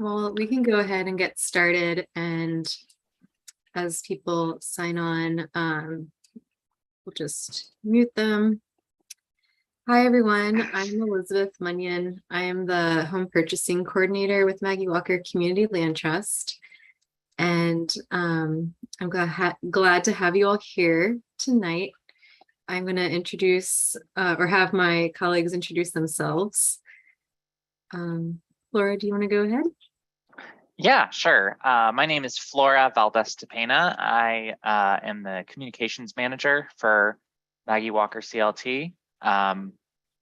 Well, we can go ahead and get started, and as people sign on, we'll just mute them. Hi, everyone. I'm Elizabeth Munyon. I am the Home Purchasing Coordinator with Maggie Walker Community Land Trust, and I'm glad to have you all here tonight. I'm going to introduce or have my colleagues introduce themselves. Laura, do you want to go ahead? Yeah, sure. My name is Flora Valdez-Tepena. I am the communications manager for Maggie Walker CLT.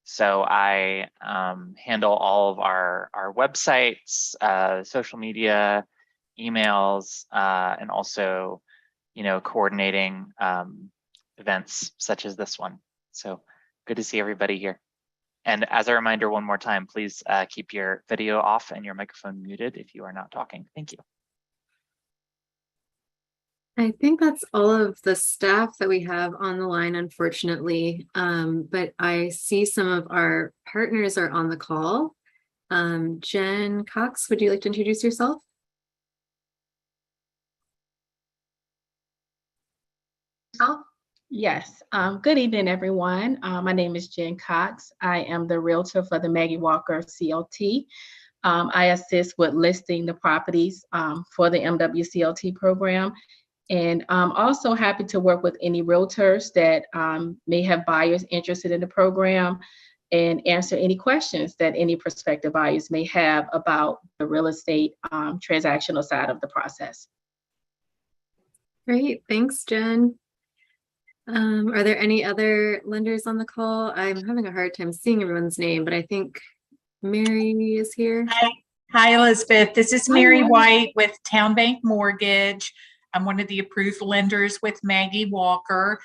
So I handle all of our websites, social media, emails, and also, coordinating events such as this one. So good to see everybody here. And as a reminder, one more time, please keep your video off and your microphone muted if you are not talking. Thank you. I think that's all of the staff that we have on the line, unfortunately. But I see some of our partners are on the call. Jen Cox, would you like to introduce yourself? Yes. Good evening, everyone. My name is Jen Cox. I am the realtor for the Maggie Walker CLT. I assist with listing the properties for the MWCLT program. And I'm also happy to work with any realtors that may have buyers interested in the program and answer any questions that any prospective buyers may have about the real estate transactional side of the process. Great, thanks, Jen. Are there any other lenders on the call? I'm having a hard time seeing everyone's name, but I think Mary is here. Hi, Elizabeth. This is Mary White with Town Bank Mortgage. I'm one of the approved lenders with Maggie Walker.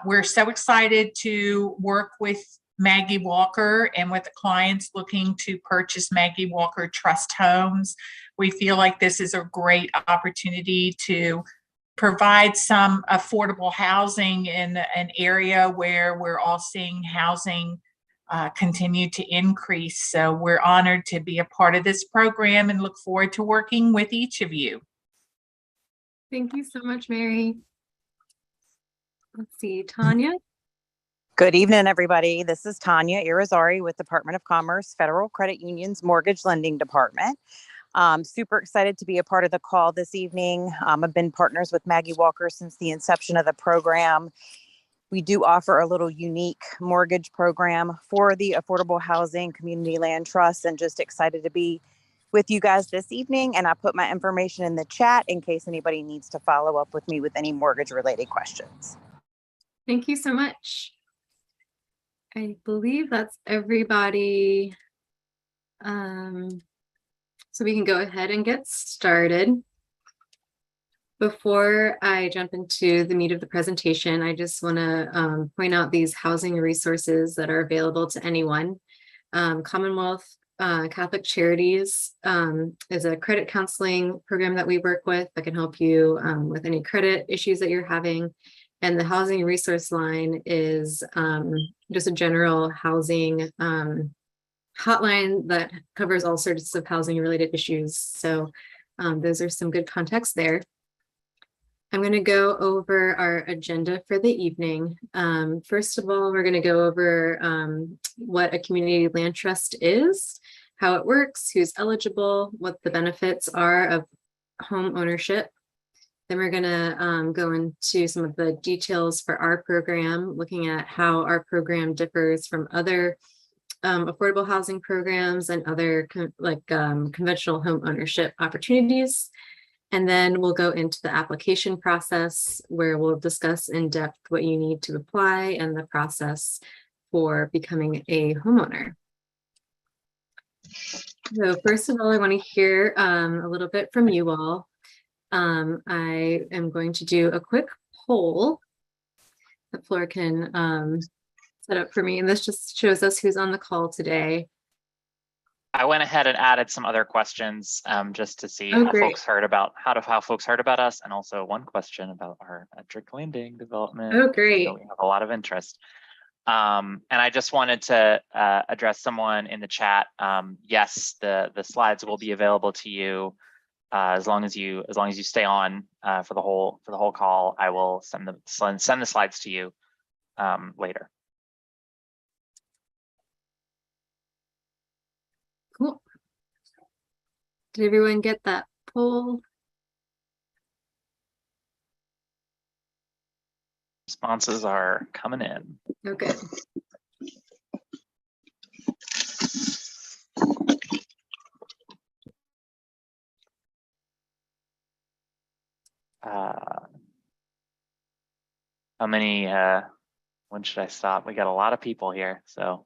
We're so excited to work with Maggie Walker and with the clients looking to purchase Maggie Walker Trust homes. We feel like this is a great opportunity to provide some affordable housing in an area where we're all seeing housing continue to increase. So we're honored to be a part of this program and look forward to working with each of you. Thank you so much, Mary. Let's see, Tanya. Good evening, everybody. This is Tanya Irizarry with Department of Commerce, Federal Credit Union's Mortgage Lending Department. Super excited to be a part of the call this evening. I've been partners with Maggie Walker since the inception of the program. We do offer a little unique mortgage program for the Affordable Housing Community Land Trust, and just excited to be with you guys this evening. And I put my information in the chat in case anybody needs to follow up with me with any mortgage related questions. Thank you so much. I believe that's everybody. So we can go ahead and get started. Before I jump into the meat of the presentation, I just want to point out these housing resources that are available to anyone. Commonwealth Catholic Charities is a credit counseling program that we work with that can help you with any credit issues that you're having. And the housing resource line is just a general housing hotline that covers all sorts of housing related issues. So those are some good context there. I'm going to go over our agenda for the evening. First of all, we're going to go over what a community land trust is, how it works, who's eligible, what the benefits are of home ownership. Then we're going to go into some of the details for our program, looking at how our program differs from other affordable housing programs and other conventional home ownership opportunities. And then we'll go into the application process where we'll discuss in depth what you need to apply and the process for becoming a homeowner. So first of all, I want to hear a little bit from you all. I am going to do a quick poll that Flora can set up for me. And this just shows us who's on the call today. I went ahead and added some other questions just to see how folks heard about how folks heard about us, and also one question about our Edric Landing development. Oh, great! So we have a lot of interest. And I just wanted to address someone in the chat. Yes, the slides will be available to you as long as you stay on for the whole call. I will send the slides to you later. Cool. Did everyone get that poll? Responses are coming in. Okay. How many, when should I stop? We got a lot of people here, so.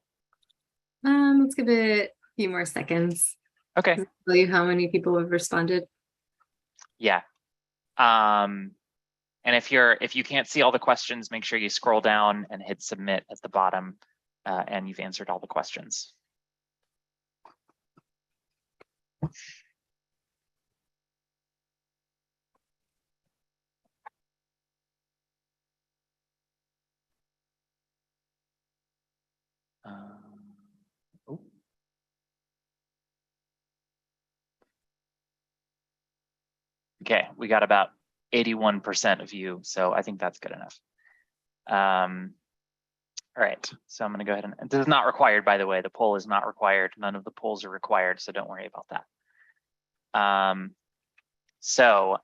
Let's give it a few more seconds. Okay, Tell you how many people have responded. yeah. And if you can't see all the questions, make sure you scroll down and hit submit at the bottom, and you've answered all the questions. Oh. Okay, we got about 81% of you, so I think that's good enough. All right, so I'm going to go ahead and this is not required, by the way. The poll is not required. None of the polls are required, so don't worry about that. So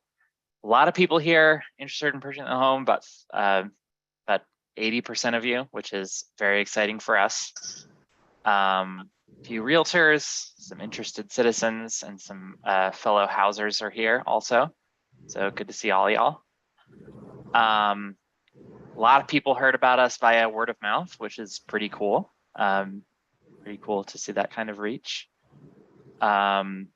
a lot of people here interested in purchasing a home, but about 80% of you, which is very exciting for us. A few realtors, some interested citizens, and some fellow housers are here also. So good to see all y'all. A lot of people heard about us via word of mouth, which is pretty cool. Pretty cool to see that kind of reach. And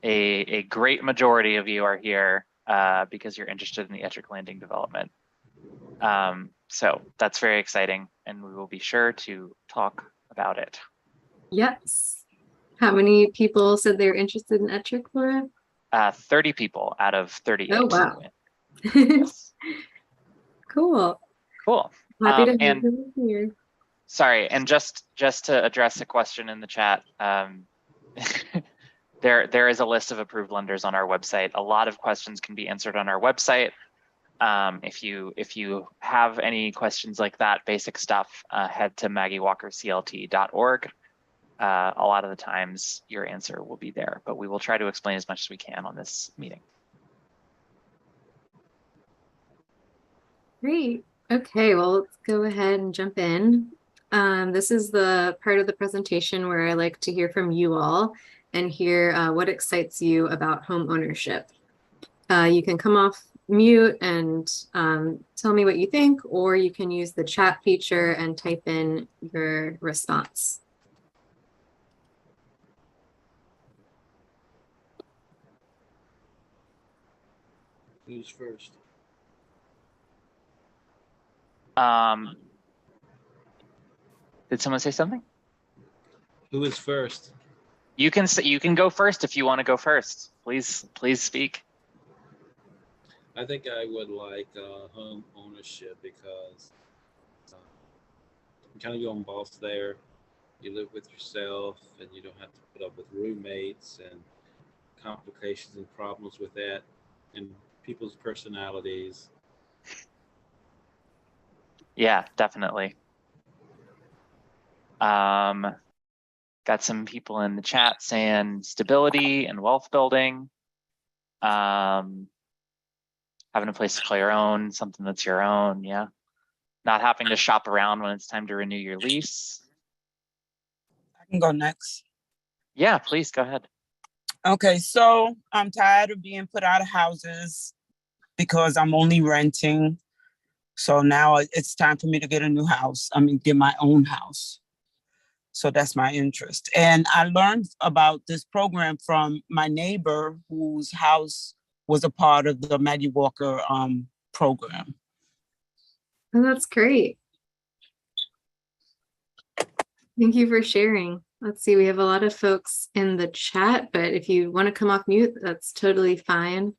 a great majority of you are here because you're interested in the Ettrick Landing development. So that's very exciting, and we will be sure to talk about it. Yes. How many people said they were interested in Ettrick, Laura? 30 people out of 38. Oh, wow. Yes. Cool. Cool. Happy to have And you here. sorry, and just to address a question in the chat, there is a list of approved lenders on our website. A lot of questions can be answered on our website. If you have any questions like that, basic stuff, head to MaggieWalkerCLT.org. A lot of the times your answer will be there, but we will try to explain as much as we can on this meeting. Great. Okay, well, let's go ahead and jump in. This is the part of the presentation where I like to hear from you all and hear what excites you about home ownership. You can come off mute and tell me what you think, or you can use the chat feature and type in your response. Who's first? Did someone say something? Who is first? You can go first if you want to go first. Please speak. I think I would like home ownership because you kind of your own boss there. You live with yourself and you don't have to put up with roommates and complications and problems with that and people's personalities. Yeah, definitely. Got some people in the chat saying stability and wealth building. Having a place to call your own, something that's your own, yeah. Not having to shop around when it's time to renew your lease. I can go next. Yeah, please go ahead. Okay, so I'm tired of being put out of houses because I'm only renting. So now it's time for me to get a new house. I mean, get my own house. So that's my interest. And I learned about this program from my neighbor whose house was a part of the Maggie Walker program. Oh, that's great. Thank you for sharing. Let's see, we have a lot of folks in the chat, but if you want to come off mute, that's totally fine.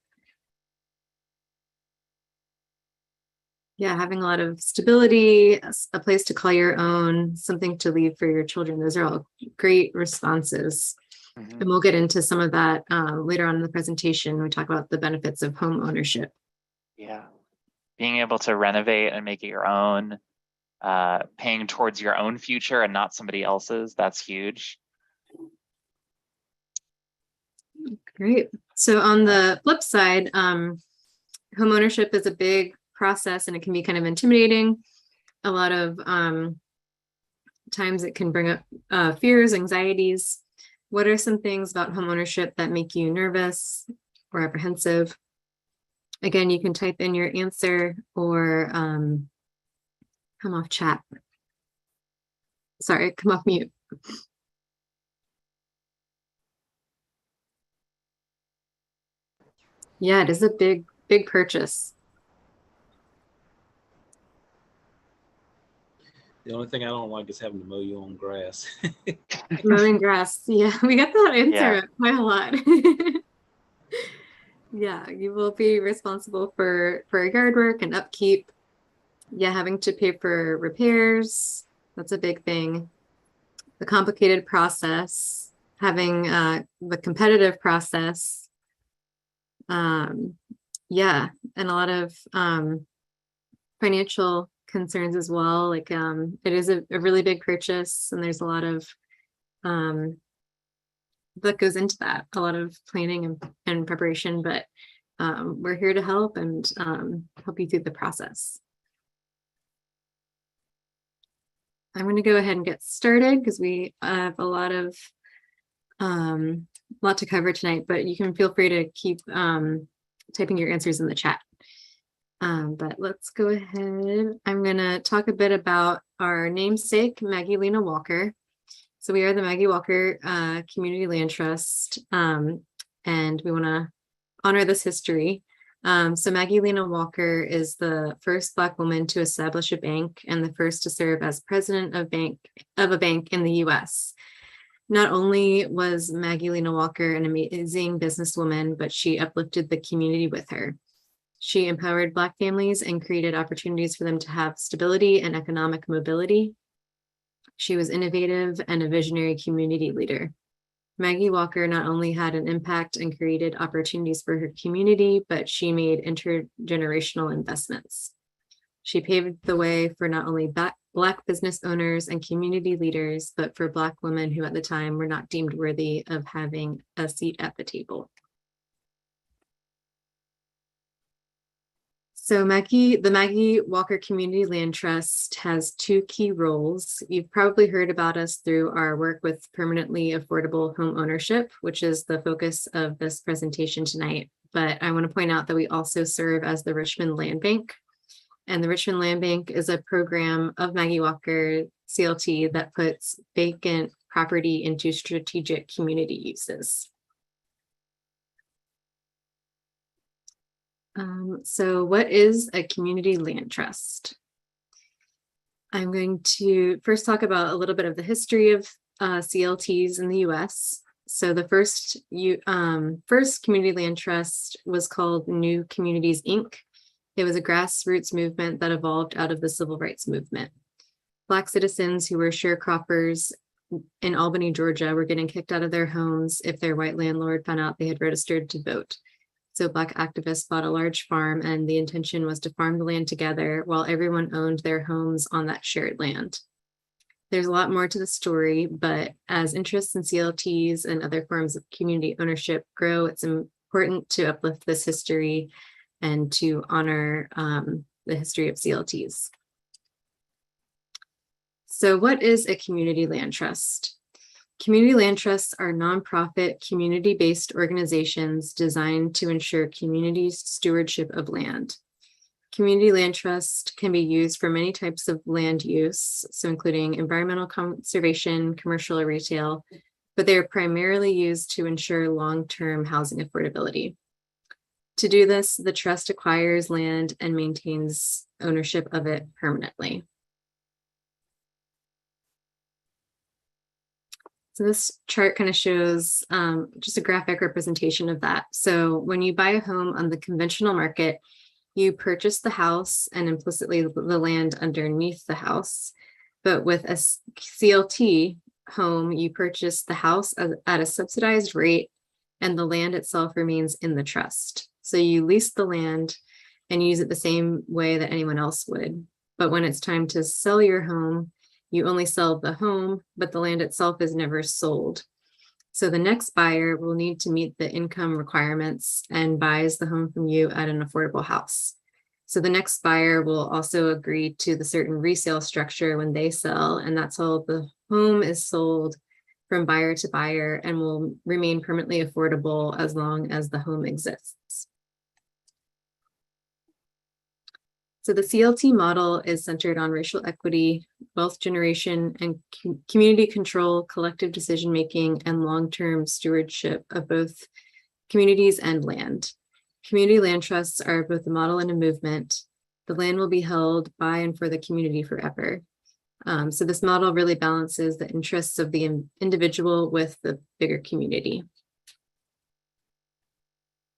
Yeah, having a lot of stability, a place to call your own, something to leave for your children. Those are all great responses. Mhm. And we'll get into some of that later on in the presentation. We talk about the benefits of home ownership. Yeah. Being able to renovate and make it your own, paying towards your own future and not somebody else's, that's huge. Great. So on the flip side, home ownership is a big process and it can be kind of intimidating. A lot of times it can bring up fears, anxieties. What are some things about home ownership that make you nervous or apprehensive? Again, you can type in your answer or come off chat. Sorry, come off mute. Yeah, it is a big, big purchase. The only thing I don't like is having to mow your own grass. Mowing grass. Yeah, we got that answer Yeah. quite a lot. Yeah, you will be responsible for yard work and upkeep. Yeah, having to pay for repairs. That's a big thing. The complicated process, having the competitive process. Yeah, and a lot of financial concerns as well. Like it is a really big purchase and there's a lot of that goes into that, a lot of planning and preparation, but we're here to help and help you through the process. I'm going to go ahead and get started because we have a lot to cover tonight, but you can feel free to keep typing your answers in the chat. But let's go ahead. I'm going to talk a bit about our namesake, Maggie Lena Walker. So we are the Maggie Walker Community Land Trust, and we want to honor this history. So Maggie Lena Walker is the first Black woman to establish a bank and the first to serve as president of a bank in the U.S. Not only was Maggie Lena Walker an amazing businesswoman, but she uplifted the community with her. She empowered Black families and created opportunities for them to have stability and economic mobility. She was innovative and a visionary community leader. Maggie Walker not only had an impact and created opportunities for her community, but she made intergenerational investments. She paved the way for not only Black business owners and community leaders, but for Black women who at the time were not deemed worthy of having a seat at the table. So the Maggie Walker Community Land Trust has two key roles. You've probably heard about us through our work with permanently affordable home ownership, which is the focus of this presentation tonight. But I want to point out that we also serve as the Richmond Land Bank. And the Richmond Land Bank is a program of Maggie Walker CLT that puts vacant property into strategic community uses. So what is a community land trust? I'm going to first talk about a little bit of the history of CLTs in the US. So the first community land trust was called New Communities, Inc. It was a grassroots movement that evolved out of the civil rights movement. Black citizens who were sharecroppers in Albany, Georgia, were getting kicked out of their homes if their white landlord found out they had registered to vote. So Black activists bought a large farm and the intention was to farm the land together while everyone owned their homes on that shared land. There's a lot more to the story, but as interests in CLTs and other forms of community ownership grow, it's important to uplift this history and to honor the history of CLTs. So what is a community land trust? Community land trusts are nonprofit, community-based organizations designed to ensure community stewardship of land. Community land trust can be used for many types of land use, so including environmental conservation, commercial, or retail, but they are primarily used to ensure long-term housing affordability. To do this, the trust acquires land and maintains ownership of it permanently. So this chart kind of shows just a graphic representation of that. So when you buy a home on the conventional market, you purchase the house and implicitly the land underneath the house. But with a CLT home, you purchase the house at a subsidized rate and the land itself remains in the trust. So you lease the land and use it the same way that anyone else would. But when it's time to sell your home, you only sell the home, but the land itself is never sold. So the next buyer will need to meet the income requirements and buys the home from you at an affordable house. So the next buyer will also agree to the certain resale structure when they sell, and that's how the home is sold from buyer to buyer and will remain permanently affordable as long as the home exists. So the CLT model is centered on racial equity, wealth generation, and community control, collective decision-making, and long-term stewardship of both communities and land. Community land trusts are both a model and a movement. The land will be held by and for the community forever. So this model really balances the interests of the individual with the bigger community.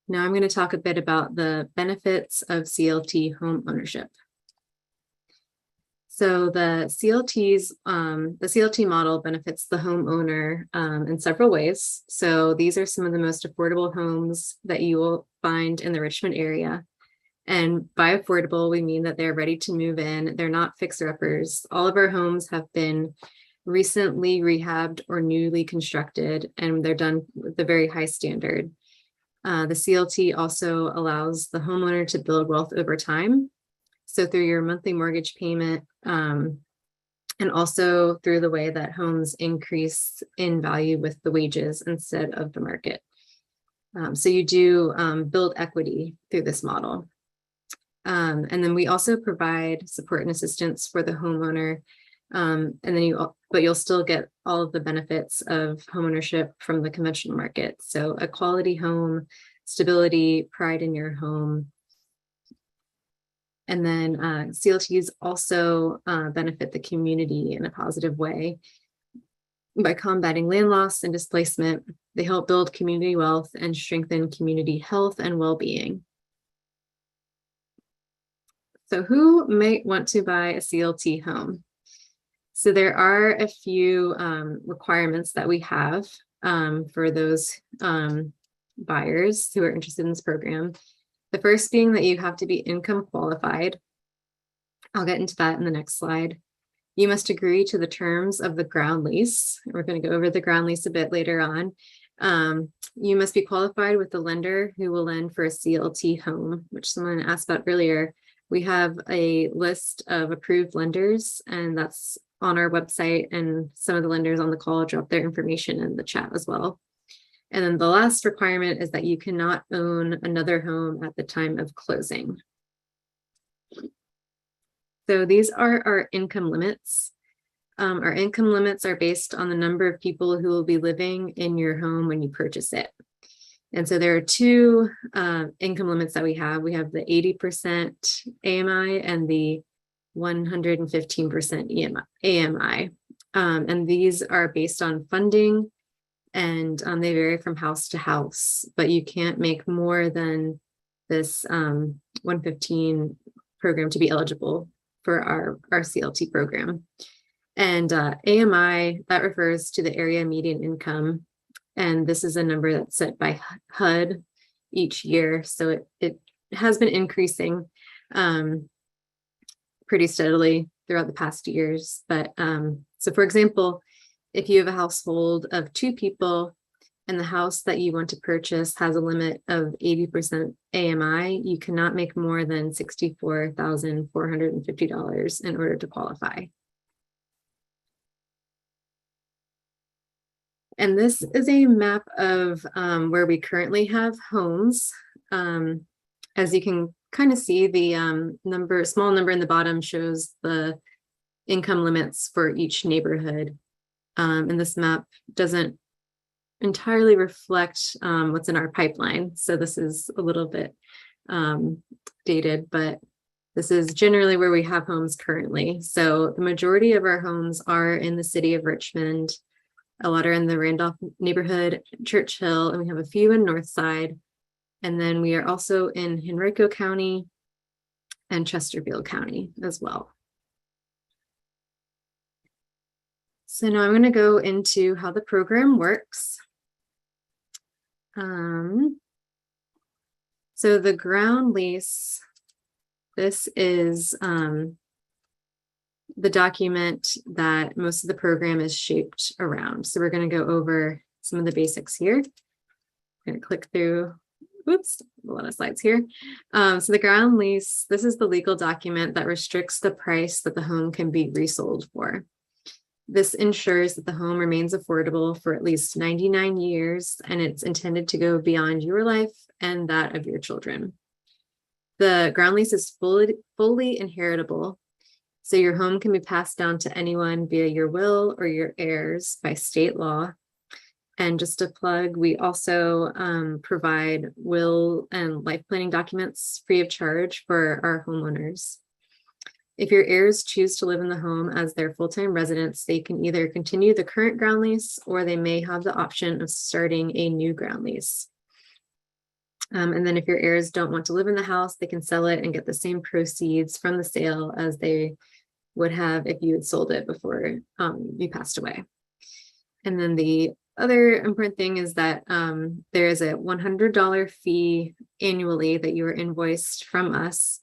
Now I'm going to talk a bit about the benefits of CLT home ownership. So the CLT model benefits the homeowner in several ways. So these are some of the most affordable homes that you will find in the Richmond area. And by affordable, we mean that they're ready to move in. They're not fixer-uppers. All of our homes have been recently rehabbed or newly constructed, and they're done with a very high standard. The CLT also allows the homeowner to build wealth over time. So through your monthly mortgage payment, and also through the way that homes increase in value with the wages instead of the market. So you do build equity through this model. And then we also provide support and assistance for the homeowner. And then you'll still get all of the benefits of homeownership from the conventional market. So a quality home, stability, pride in your home. And then CLTs also benefit the community in a positive way. By combating land loss and displacement, they help build community wealth and strengthen community health and well-being. So who might want to buy a CLT home? So there are a few requirements that we have for those buyers who are interested in this program. The first being that you have to be income qualified. I'll get into that in the next slide. You must agree to the terms of the ground lease. We're going to go over the ground lease a bit later on. You must be qualified with the lender who will lend for a CLT home, which someone asked about earlier. We have a list of approved lenders, and that's on our website, and some of the lenders on the call drop their information in the chat as well. And then the last requirement is that you cannot own another home at the time of closing. So these are our income limits. Our income limits are based on the number of people who will be living in your home when you purchase it. And so there are two income limits that we have. We have the 80% AMI and the 115% AMI. And these are based on funding, and they vary from house to house, but you can't make more than this 115 program to be eligible for our CLT program. And AMI, that refers to the area median income. And this is a number that's set by HUD each year. So it has been increasing pretty steadily throughout the past years. But so for example, if you have a household of 2 people and the house that you want to purchase has a limit of 80% AMI, you cannot make more than $64,450 in order to qualify. And this is a map of where we currently have homes. As you can kind of see, the small number in the bottom shows the income limits for each neighborhood. And this map doesn't entirely reflect what's in our pipeline. So this is a little bit dated, but this is generally where we have homes currently. So the majority of our homes are in the city of Richmond. A lot are in the Randolph neighborhood, Church Hill, and we have a few in Northside. And then we are also in Henrico County, and Chesterfield County as well. So now I'm going to go into how the program works. So the ground lease, this is the document that most of the program is shaped around. So we're going to go over some of the basics here. I'm going to click through, oops, a lot of slides here. So the ground lease, this is the legal document that restricts the price that the home can be resold for. This ensures that the home remains affordable for at least 99 years, and it's intended to go beyond your life and that of your children. The ground lease is fully inheritable, so your home can be passed down to anyone via your will or your heirs by state law. And just a plug, we also provide will and life planning documents free of charge for our homeowners. If your heirs choose to live in the home as their full-time residents, they can either continue the current ground lease or they may have the option of starting a new ground lease. And then if your heirs don't want to live in the house, they can sell it and get the same proceeds from the sale as they would have if you had sold it before you passed away. And then the other important thing is that there is a $100 fee annually that you are invoiced from us.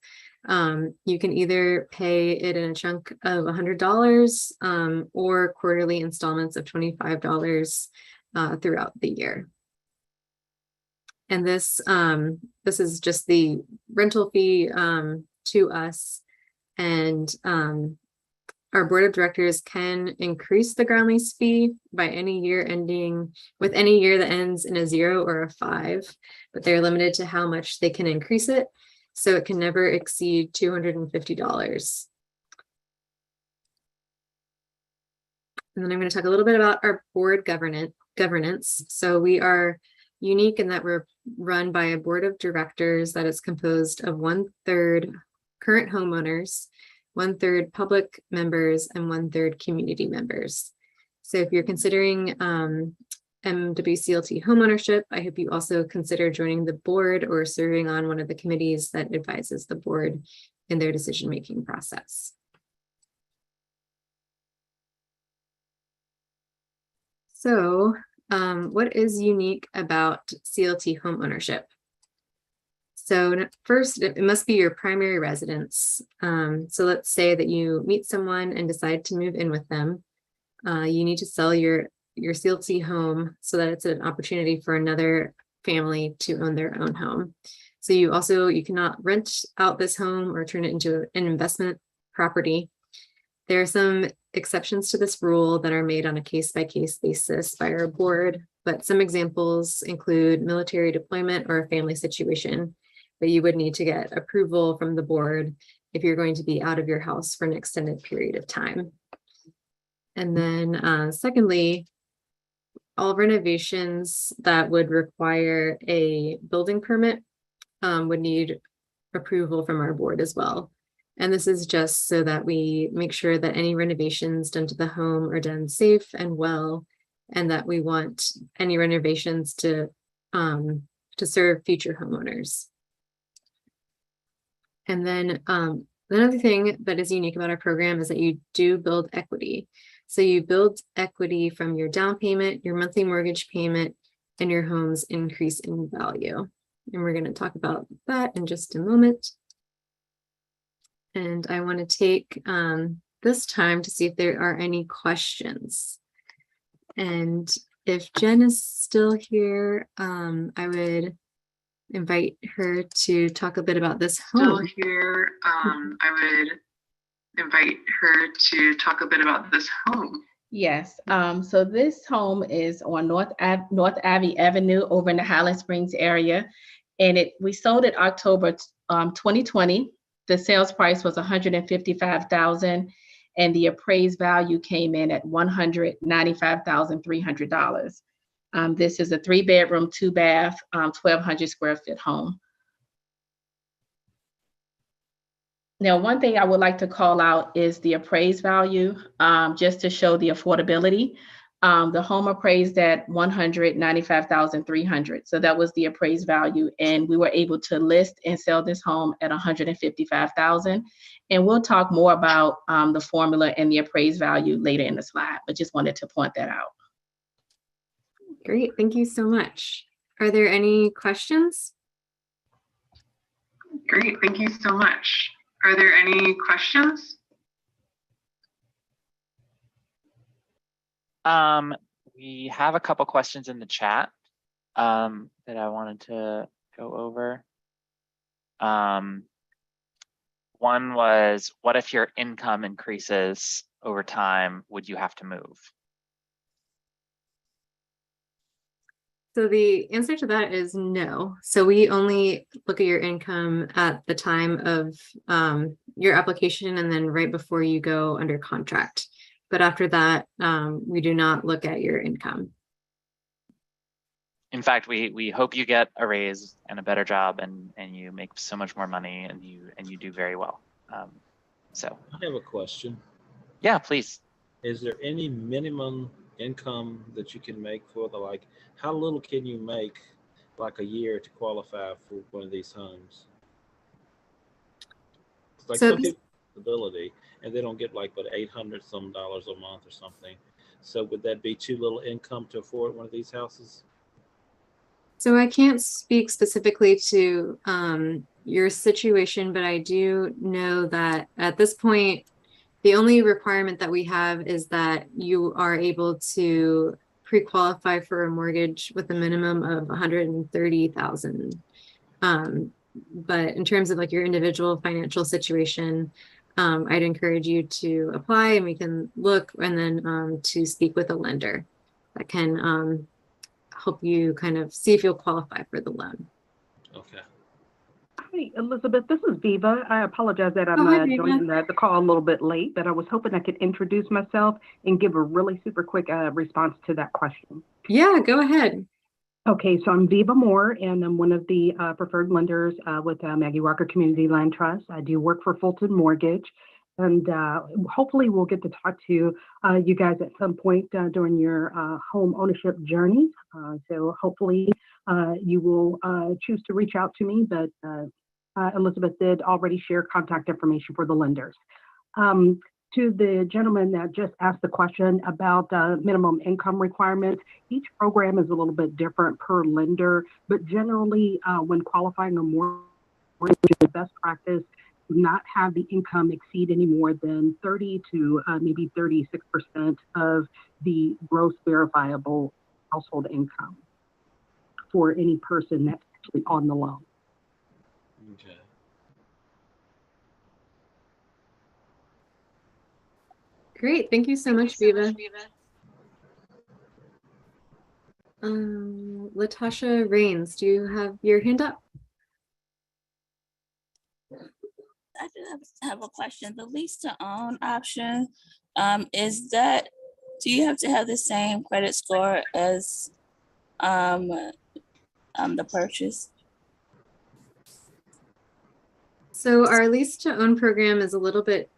You can either pay it in a chunk of $100 or quarterly installments of $25 throughout the year. And this is just the rental fee to us. And our board of directors can increase the ground lease fee by any year ending with any year that ends in a 0 or a 5, but they're limited to how much they can increase it. So it can never exceed $250. And then I'm going to talk a little bit about our board governance. So we are unique in that we're run by a board of directors that is composed of 1/3 current homeowners, 1/3 public members, and 1/3 community members. So if you're considering MWCLT homeownership, I hope you also consider joining the board or serving on one of the committees that advises the board in their decision-making process. So what is unique about CLT homeownership? So first, it must be your primary residence. So let's say that you meet someone and decide to move in with them. You need to sell your CLT home so that it's an opportunity for another family to own their own home. So you cannot rent out this home or turn it into an investment property. There are some exceptions to this rule that are made on a case-by-case basis by our board, but some examples include military deployment or a family situation, but you would need to get approval from the board if you're going to be out of your house for an extended period of time. And then secondly, all renovations that would require a building permit would need approval from our board as well. And this is just so that we make sure that any renovations done to the home are done safe and well, and that we want any renovations to serve future homeowners. And then another thing that is unique about our program is that you do build equity. So you build equity from your down payment, your monthly mortgage payment, and your home's increase in value. And we're going to talk about that in just a moment. And I want to take this time to see if there are any questions. And if Jen is still here, I would invite her to talk a bit about this home. Yes, so this home is on North Abbey Avenue over in the Highland Springs area. And we sold it October 2020. The sales price was $155,000 and the appraised value came in at $195,300. This is a 3-bedroom, 2-bath, 1,200 square foot home. Now, one thing I would like to call out is the appraised value, just to show the affordability. The home appraised at $195,300. So that was the appraised value. And we were able to list and sell this home at $155,000. And we'll talk more about the formula and the appraised value later in the slide, but just wanted to point that out. Great, thank you so much. Are there any questions? Great, thank you so much. Are there any questions? We have a couple questions in the chat that I wanted to go over. One was, what if your income increases over time? Would you have to move? So the answer to that is no. So we only look at your income at the time of your application and then right before you go under contract. But after that, we do not look at your income. In fact, we hope you get a raise and a better job and you make so much more money and you do very well. So I have a question. Yeah, please. Is there any minimum income that you can make for the, like, how little can you make like a year to qualify for one of these homes? It's like some people have ability and they don't get like but $800 some dollars a month or something. So would that be too little income to afford one of these houses? So I can't speak specifically to your situation, but I do know that at this point, the only requirement that we have is that you are able to pre-qualify for a mortgage with a minimum of $130,000. But in terms of like your individual financial situation, I'd encourage you to apply and we can look and then to speak with a lender that can help you kind of see if you'll qualify for the loan. Okay. Hi, Elizabeth. This is Viva. I apologize that I'm joining the call a little bit late, but I was hoping I could introduce myself and give a really super quick response to that question. Yeah, go ahead. Okay, so I'm Viva Moore, and I'm one of the preferred lenders with Maggie Walker Community Land Trust. I do work for Fulton Mortgage, and hopefully we'll get to talk to you guys at some point during your home ownership journey. So hopefully you will choose to reach out to me, but Elizabeth did already share contact information for the lenders. To the gentleman that just asked the question about minimum income requirements, each program is a little bit different per lender, but generally when qualifying a mortgage, the best practice is not have the income exceed any more than 30 to maybe 36% of the gross verifiable household income for any person that's actually on the loan. Okay. Great, thank you so much, Viva. Latasha Rains, do you have your hand up? I do have a question. The lease to own option, is that, do you have to have the same credit score as the purchase? So our lease to own program is a little bit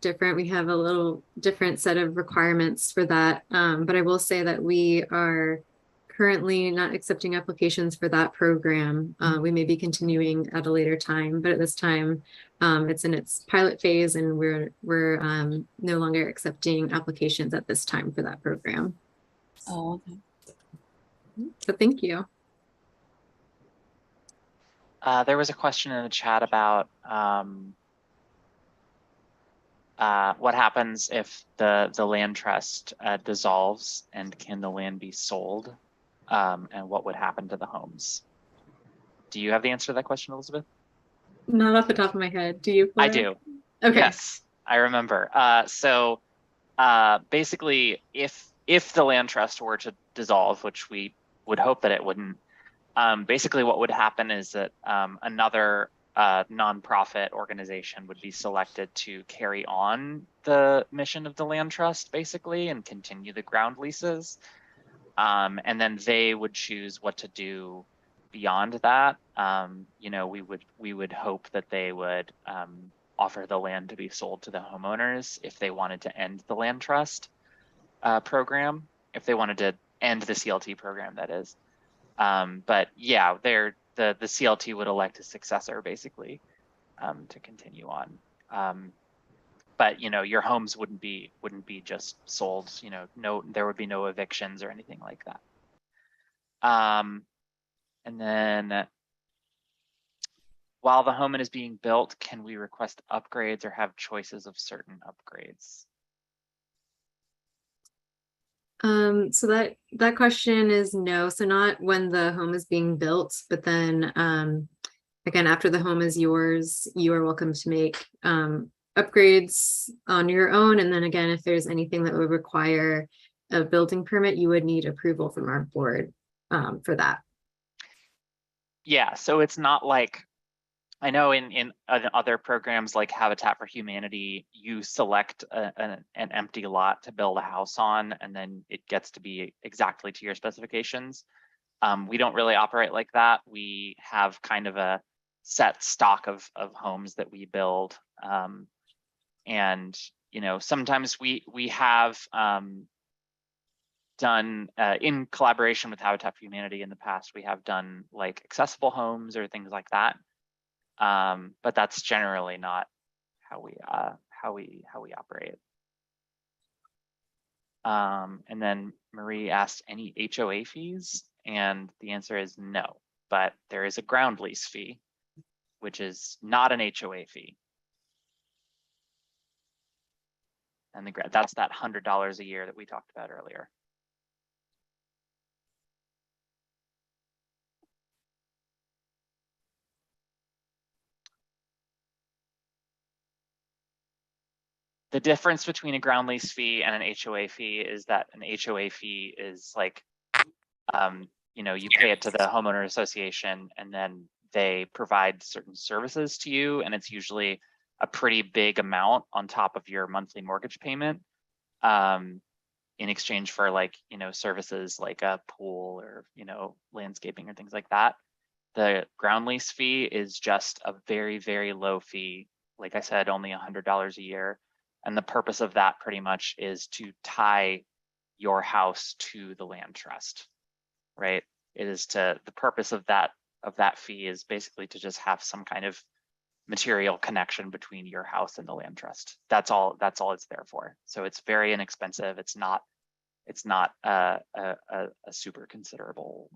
different. We have a little different set of requirements for that. But I will say that we are currently not accepting applications for that program. We may be continuing at a later time, but at this time it's in its pilot phase and we're no longer accepting applications at this time for that program. Oh, okay. So thank you. There was a question in the chat about what happens if the land trust dissolves and can the land be sold, and what would happen to the homes? Do you have the answer to that question, Elizabeth? Not off the top of my head. Do you? Flora? I do. Okay. Yes, I remember. So basically, if the land trust were to dissolve, which we would hope that it wouldn't, basically what would happen is that another nonprofit organization would be selected to carry on the mission of the land trust, basically, and continue the ground leases. And then they would choose what to do beyond that. You know, we would hope that they would offer the land to be sold to the homeowners if they wanted to end the land trust program. if they wanted to end the CLT program, that is. But yeah, the CLT would elect a successor basically to continue on. But you know, your homes wouldn't be just sold. You know, there would be no evictions or anything like that. And then, while the home is being built, can we request upgrades or have choices of certain upgrades? So that question is no. So not when the home is being built, but then again, after the home is yours, you are welcome to make upgrades on your own. And then again, if there's anything that would require a building permit, you would need approval from our board for that. Yeah, so it's not like, I know in other programs like Habitat for Humanity, you select an empty lot to build a house on, and then it gets to be exactly to your specifications. We don't really operate like that. We have kind of a set stock of homes that we build. And, you know, sometimes we have done in collaboration with Habitat for Humanity in the past, we have done like accessible homes or things like that. But that's generally not how we operate. And then Marie asked any HOA fees, and the answer is no, but there is a ground lease fee, which is not an HOA fee. And that's that $100 a year that we talked about earlier. The difference between a ground lease fee and an HOA fee is that an HOA fee is like, you know, you pay it to the homeowner association and then they provide certain services to you. And it's usually a pretty big amount on top of your monthly mortgage payment in exchange for like, you know, services like a pool or, you know, landscaping or things like that. The ground lease fee is just a very, very low fee. Like I said, only $100 a year. And the purpose of that pretty much is to tie your house to the land trust, right? It is the purpose of that fee is basically to just have some kind of material connection between your house and the land trust. That's all it's there for. So it's very inexpensive. It's not a super considerable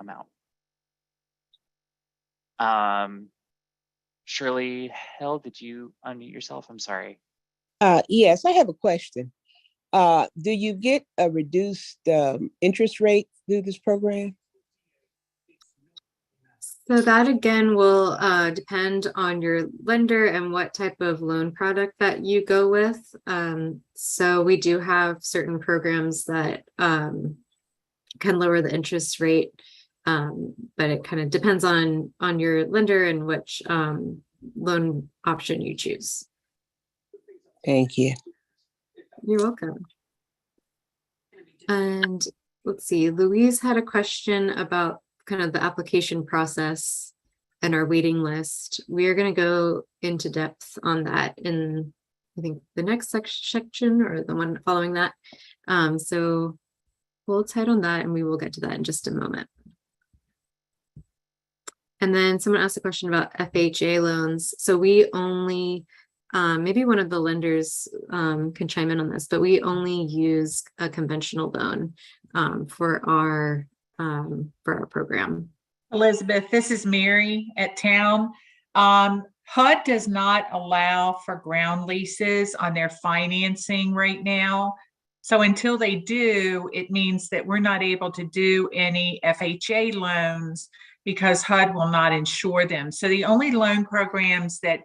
amount. Shirley Hill, did you unmute yourself? I'm sorry. Yes, I have a question. Do you get a reduced interest rate through this program? So that again will depend on your lender and what type of loan product that you go with. So we do have certain programs that can lower the interest rate, but it kind of depends on your lender and which loan option you choose. Thank you. You're welcome. And let's see, Louise had a question about kind of the application process and our waiting list. We are going to go into depth on that in, I think, the next section or the one following that. So hold tight on that and we will get to that in just a moment. And then someone asked a question about FHA loans. So we only, maybe one of the lenders can chime in on this, but we only use a conventional loan for our program. Elizabeth, this is Mary at Town. HUD does not allow for ground leases on their financing right now. So until they do, it means that we're not able to do any FHA loans because HUD will not insure them. So the only loan programs that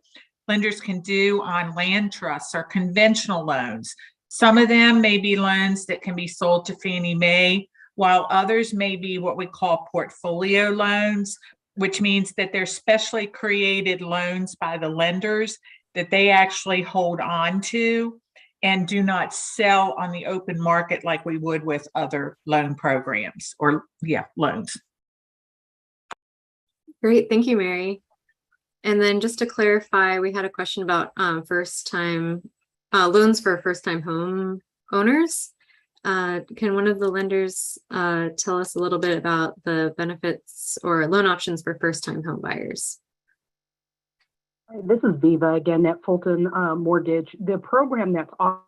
lenders can do on land trusts are conventional loans. Some of them may be loans that can be sold to Fannie Mae, while others may be what we call portfolio loans, which means that they're specially created loans by the lenders that they actually hold on to and do not sell on the open market like we would with other loan programs or loans. Great, thank you, Mary. And then just to clarify, we had a question about first-time loans for first-time home owners. Can one of the lenders tell us a little bit about the benefits or loan options for first-time home buyers? This is Viva again at Fulton Mortgage. The program that's offered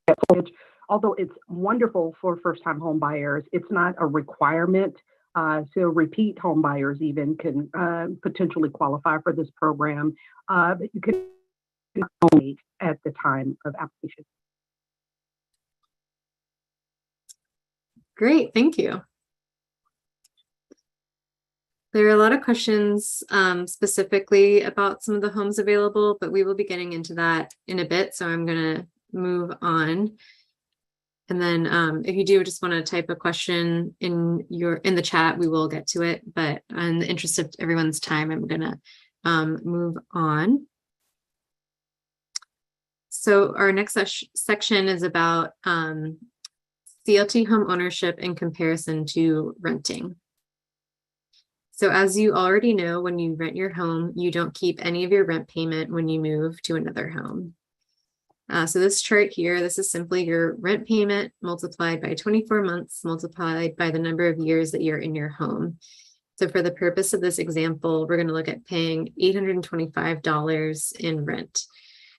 at Fulton, although it's wonderful for first-time home buyers, it's not a requirement. So repeat home buyers even can potentially qualify for this program, but you can only at the time of application. Great, thank you. There are a lot of questions specifically about some of the homes available, but we will be getting into that in a bit. So I'm going to move on. And then if you do just want to type a question in the chat, we will get to it. But in the interest of everyone's time, I'm going to move on. So our next section is about CLT home ownership in comparison to renting. So as you already know, when you rent your home, you don't keep any of your rent payment when you move to another home. So this chart here, this is simply your rent payment multiplied by 24 months, multiplied by the number of years that you're in your home. So for the purpose of this example, we're going to look at paying $825 in rent.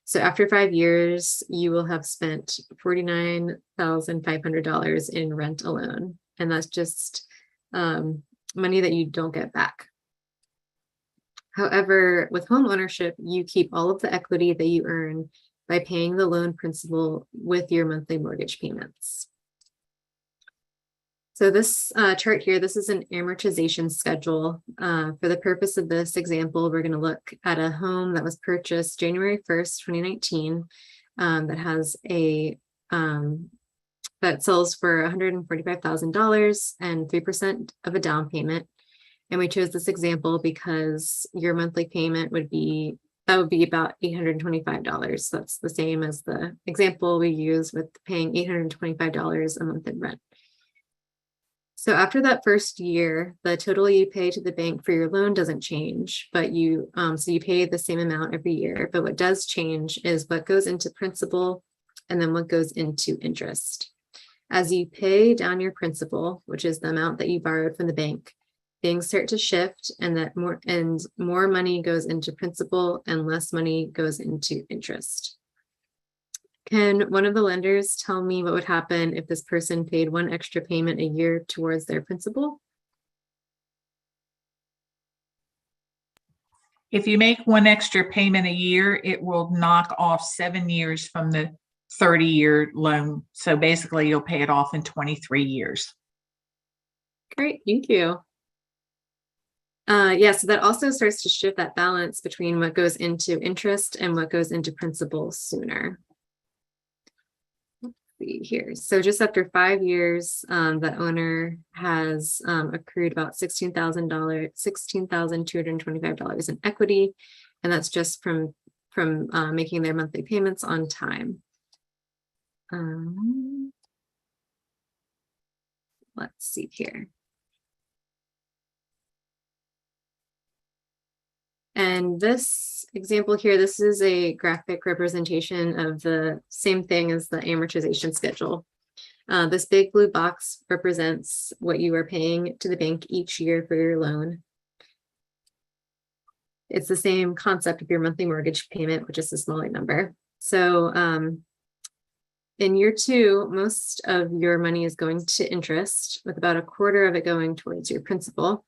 So after 5 years, you will have spent $49,500 in rent alone. And that's just money that you don't get back. However, with home ownership, you keep all of the equity that you earn by paying the loan principal with your monthly mortgage payments. So this chart here, this is an amortization schedule. For the purpose of this example, we're going to look at a home that was purchased January 1st, 2019, that has a that sells for $145,000 and 3% of a down payment. And we chose this example because your monthly payment would be about $825. That's the same as the example we use with paying $825 a month in rent. So after that first year, the total you pay to the bank for your loan doesn't change, but you pay the same amount every year. But what does change is what goes into principal and then what goes into interest. As you pay down your principal, which is the amount that you borrowed from the bank, things start to shift and more money goes into principal and less money goes into interest. Can one of the lenders tell me what would happen if this person paid one extra payment a year towards their principal? If you make one extra payment a year, it will knock off 7 years from the 30-year loan. So basically you'll pay it off in 23 years. Great, thank you. Yeah, so that also starts to shift that balance between what goes into interest and what goes into principal sooner. Let's see here. So just after 5 years, the owner has accrued about $16,225 in equity, and that's just from making their monthly payments on time. Let's see here. And this example here, this is a graphic representation of the same thing as the amortization schedule. This big blue box represents what you are paying to the bank each year for your loan. It's the same concept of your monthly mortgage payment, which is a smaller number. So in year 2, most of your money is going to interest, with about a quarter of it going towards your principal.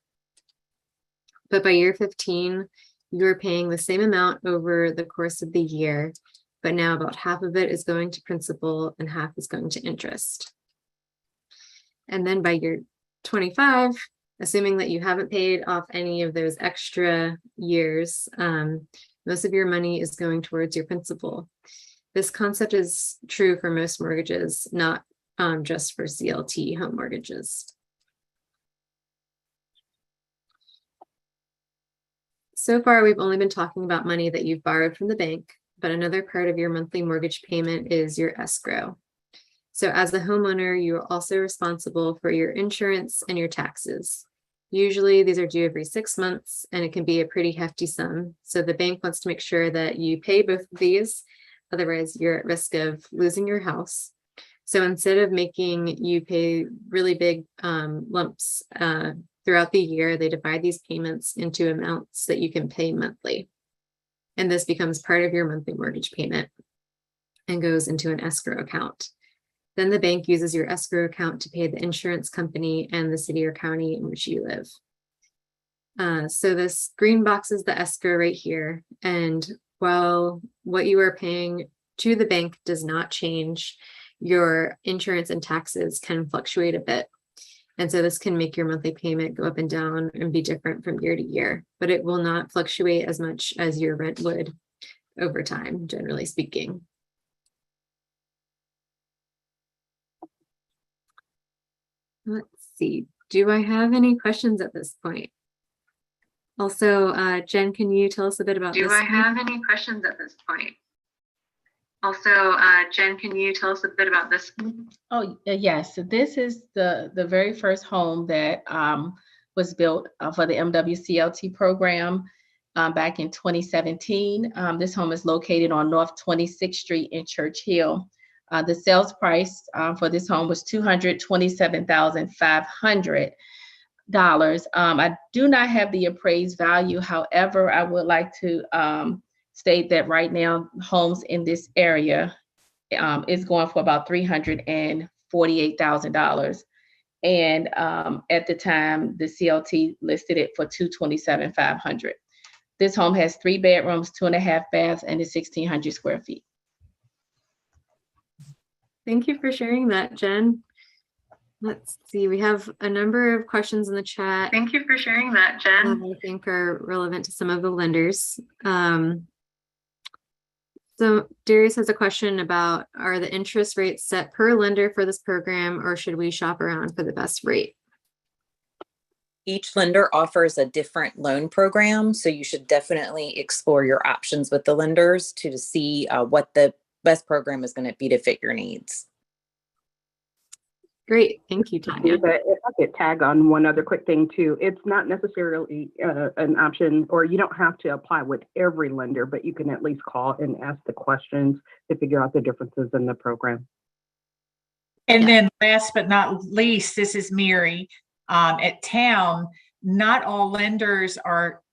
But by year 15, you're paying the same amount over the course of the year, but now about half of it is going to principal and half is going to interest. And then by year 25, assuming that you haven't paid off any of those extra years, most of your money is going towards your principal. This concept is true for most mortgages, not just for CLT home mortgages. So far, we've only been talking about money that you've borrowed from the bank, but another part of your monthly mortgage payment is your escrow. So as a homeowner, you are also responsible for your insurance and your taxes. Usually these are due every 6 months, and it can be a pretty hefty sum. So the bank wants to make sure that you pay both of these, otherwise you're at risk of losing your house. So instead of making you pay really big lumps throughout the year, they divide these payments into amounts that you can pay monthly. And this becomes part of your monthly mortgage payment and goes into an escrow account. Then the bank uses your escrow account to pay the insurance company and the city or county in which you live. So this green box is the escrow right here. And while what you are paying to the bank does not change, your insurance and taxes can fluctuate a bit. And so this can make your monthly payment go up and down and be different from year to year, but it will not fluctuate as much as your rent would over time, generally speaking. Let's see, do I have any questions at this point? Also, Jen, can you tell us a bit about this? Do I have any questions at this point? Also, Jen, can you tell us a bit about this? Oh, yes. So this is the very first home that was built for the MWCLT program back in 2017. This home is located on North 26th Street in Church Hill. The sales price for this home was $227,500. I do not have the appraised value. However, I would like to state that right now homes in this area is going for about $348,000. And at the time, the CLT listed it for $227,500. This home has 3 bedrooms, 2.5 baths, and is 1,600 square feet. Thank you for sharing that, Jen. Let's see, we have a number of questions in the chat. Thank you for sharing that, Jen. I think are relevant to some of the lenders. So Darius has a question about, are the interest rates set per lender for this program, or should we shop around for the best rate? Each lender offers a different loan program, so you should definitely explore your options with the lenders to see what the best program is going to be to fit your needs. Great, thank you, Tanya. If I could tag on one other quick thing too, it's not necessarily an option, or you don't have to apply with every lender, but you can at least call and ask the questions to figure out the differences in the program. And then last but not least, this is Mary. At Town, not all lenders are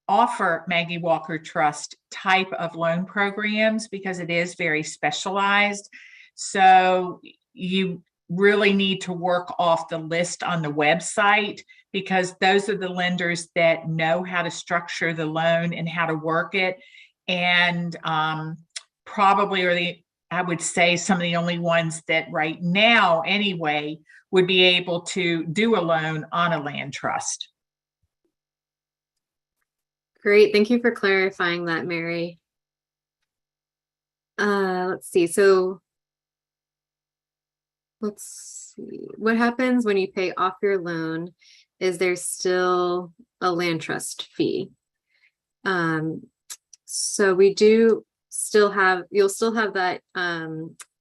offer Maggie Walker Trust type of loan programs because it is very specialized. So you really need to work off the list on the website, because those are the lenders that know how to structure the loan and how to work it. And probably are I would say some of the only ones that right now anyway would be able to do a loan on a land trust. Great, thank you for clarifying that, Mary. Let's see, so let's see, what happens when you pay off your loan? Is there still a land trust fee? So we do still have, you'll still have that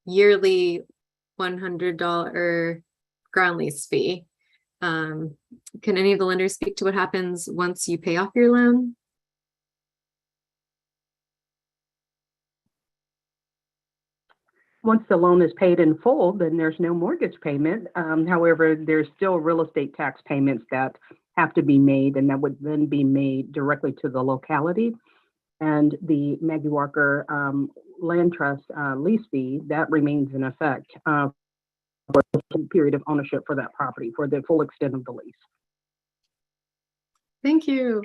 yearly $100 ground lease fee. Can any of the lenders speak to what happens once you pay off your loan? Once the loan is paid in full, then there's no mortgage payment. However, there's still real estate tax payments that have to be made, and that would then be made directly to the locality. And the Maggie Walker Land Trust lease fee, that remains in effect for the period of ownership for that property for the full extent of the lease. Thank you.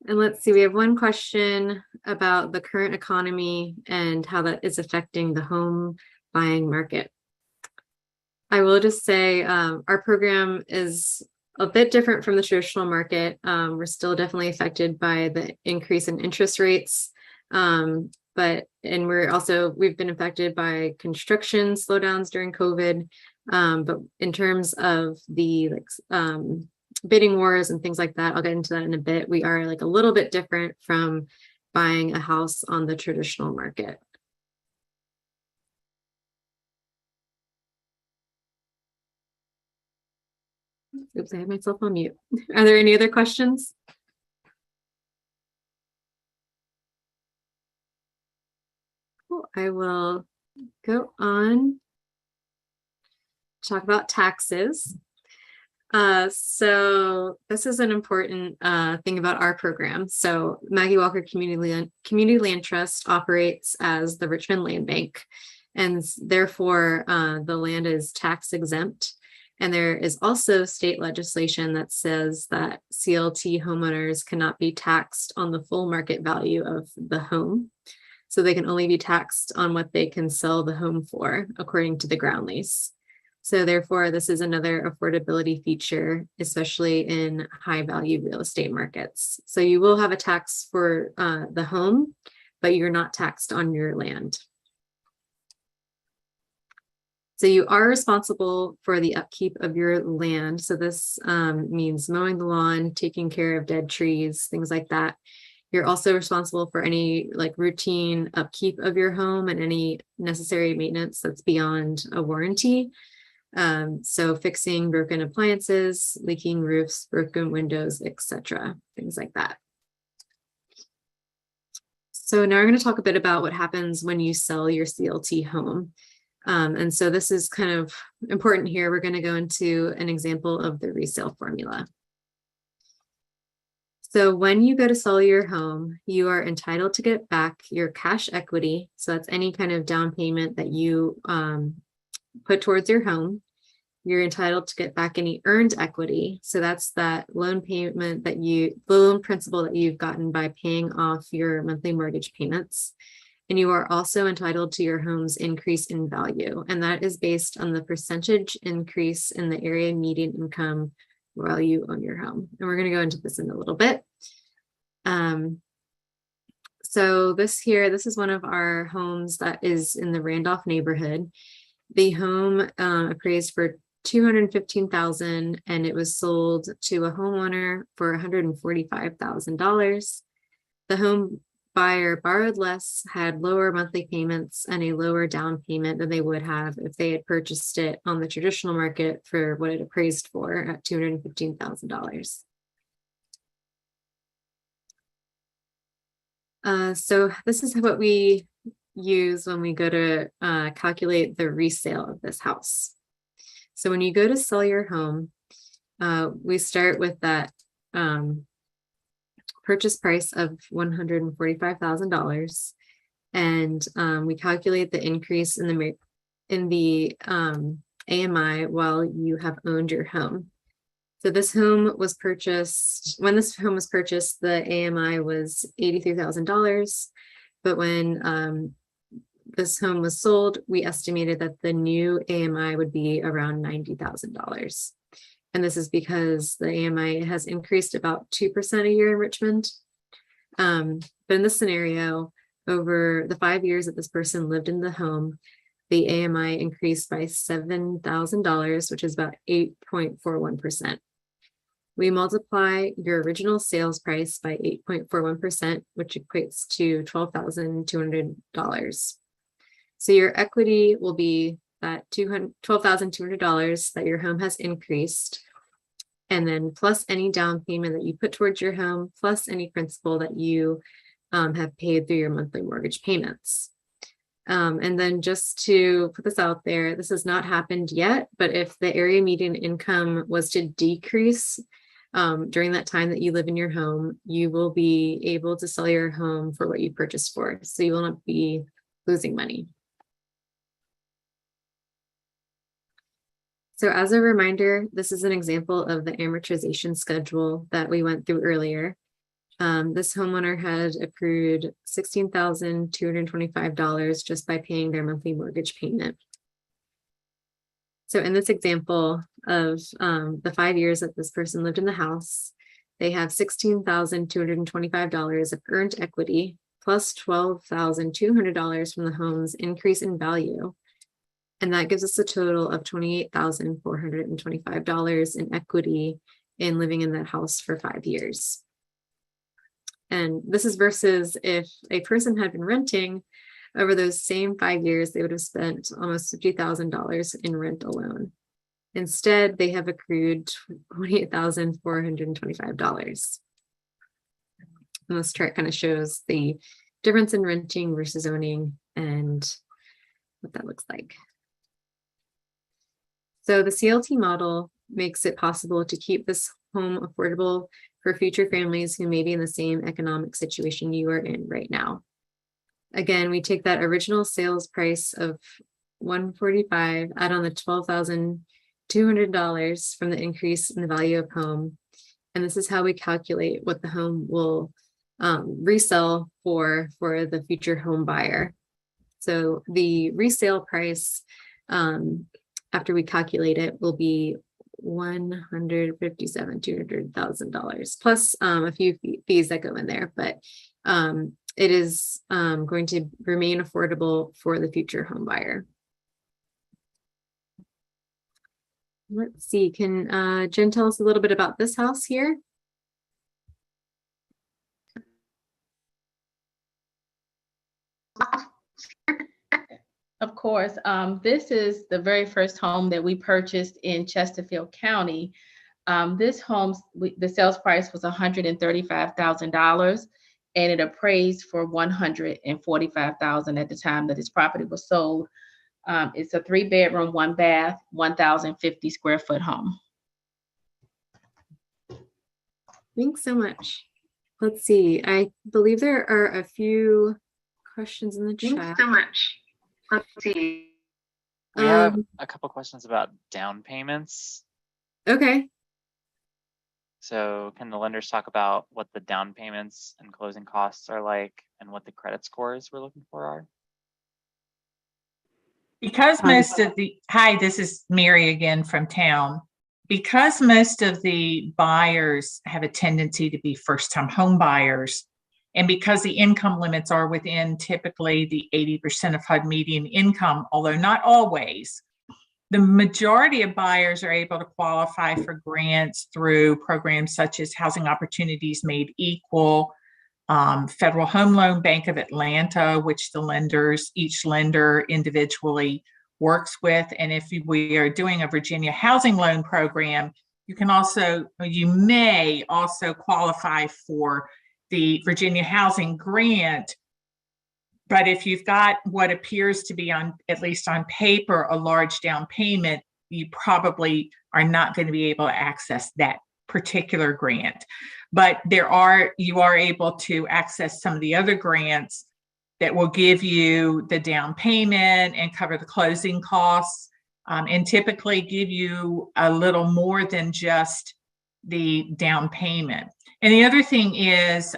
And let's see, we have one question about the current economy and how that is affecting the home buying market. I will just say our program is a bit different from the traditional market. We're still definitely affected by the increase in interest rates, and we've been affected by construction slowdowns during COVID. But in terms of the bidding wars and things like that, I'll get into that in a bit. We are a little bit different from buying a house on the traditional market. Oops, I have myself on mute. Are there any other questions? Cool. I will go on talk about taxes. So this is an important thing about our program. So Maggie Walker Community Land Trust operates as the Richmond Land Bank, and therefore the land is tax exempt. And there is also state legislation that says that CLT homeowners cannot be taxed on the full market value of the home. So they can only be taxed on what they can sell the home for, according to the ground lease. So therefore, this is another affordability feature, especially in high value real estate markets. So you will have a tax for the home, but you're not taxed on your land. So you are responsible for the upkeep of your land. So this means mowing the lawn, taking care of dead trees, things like that. You're also responsible for any like routine upkeep of your home and any necessary maintenance that's beyond a warranty. So fixing broken appliances, leaking roofs, broken windows, etc., things like that. So now we're going to talk a bit about what happens when you sell your CLT home. And so this is kind of important here. We're going to go into an example of the resale formula. So when you go to sell your home, you are entitled to get back your cash equity. So that's any kind of down payment that you put towards your home. You're entitled to get back any earned equity. So that's that loan payment that the loan principal that you've gotten by paying off your monthly mortgage payments. And you are also entitled to your home's increase in value. And that is based on the percentage increase in the area median income while you own your home. And we're going to go into this in a little bit. So this is one of our homes that is in the Randolph neighborhood. The home appraised for $215,000 and it was sold to a homeowner for $145,000. The home buyer borrowed less, had lower monthly payments, and a lower down payment than they would have if they had purchased it on the traditional market for what it appraised for at $215,000. So this is what we use when we go to calculate the resale of this house. So when you go to sell your home, we start with that purchase price of $145,000, and we calculate the increase in the AMI while you have owned your home. So this home was purchased, when this home was purchased, the AMI was $83,000, but when this home was sold, we estimated that the new AMI would be around $90,000. And this is because the AMI has increased about 2% a year in Richmond. But in this scenario, over the 5 years that this person lived in the home, the AMI increased by $7,000, which is about 8.41%. We multiply your original sales price by 8.41%, which equates to $12,200. So your equity will be that $12,200 that your home has increased, and then plus any down payment that you put towards your home, plus any principal that you have paid through your monthly mortgage payments. And then just to put this out there, this has not happened yet, but if the area median income was to decrease during that time that you live in your home, you will be able to sell your home for what you purchased for. So you will not be losing money. So as a reminder, this is an example of the amortization schedule that we went through earlier. This homeowner had accrued $16,225 just by paying their monthly mortgage payment. So in this example of the 5 years that this person lived in the house, they have $16,225 of earned equity plus $12,200 from the home's increase in value. And that gives us a total of $28,425 in equity in living in that house for 5 years. And this is versus if a person had been renting over those same 5 years, they would have spent almost $50,000 in rent alone. Instead, they have accrued $28,425. And this chart kind of shows the difference in renting versus owning and what that looks like. So the CLT model makes it possible to keep this home affordable for future families who may be in the same economic situation you are in right now. Again, we take that original sales price of $145, add on the $12,200 from the increase in the value of home. And this is how we calculate what the home will resell for the future home buyer. So the resale price, after we calculate it, will be $200,000 plus a few fees that go in there, but it is going to remain affordable for the future home buyer. Let's see, can Jen tell us a little bit about this house here? Of course, this is the very first home that we purchased in Chesterfield County. This home, the sales price was $135,000, and it appraised for $145,000 at the time that this property was sold. It's a 3-bedroom, 1-bath, 1,050 square foot home. Thanks so much. Let's see, I believe there are a few questions in the chat. Thanks so much. Let's see. We have a couple questions about down payments. Okay. So can the lenders talk about what the down payments and closing costs are like and what the credit scores we're looking for are? Because most of the, hi, this is Mary again from town. Because most of the buyers have a tendency to be first-time home buyers, and because the income limits are within typically the 80% of HUD median income, although not always, the majority of buyers are able to qualify for grants through programs such as Housing Opportunities Made Equal, Federal Home Loan Bank of Atlanta, which each lender individually works with. And if we are doing a Virginia Housing Loan Program, you may also qualify for the Virginia Housing Grant. But if you've got what appears to be, at least on paper, a large down payment, you probably are not going to be able to access that particular grant. But you are able to access some of the other grants that will give you the down payment and cover the closing costs, and typically give you a little more than just the down payment. And the other thing is,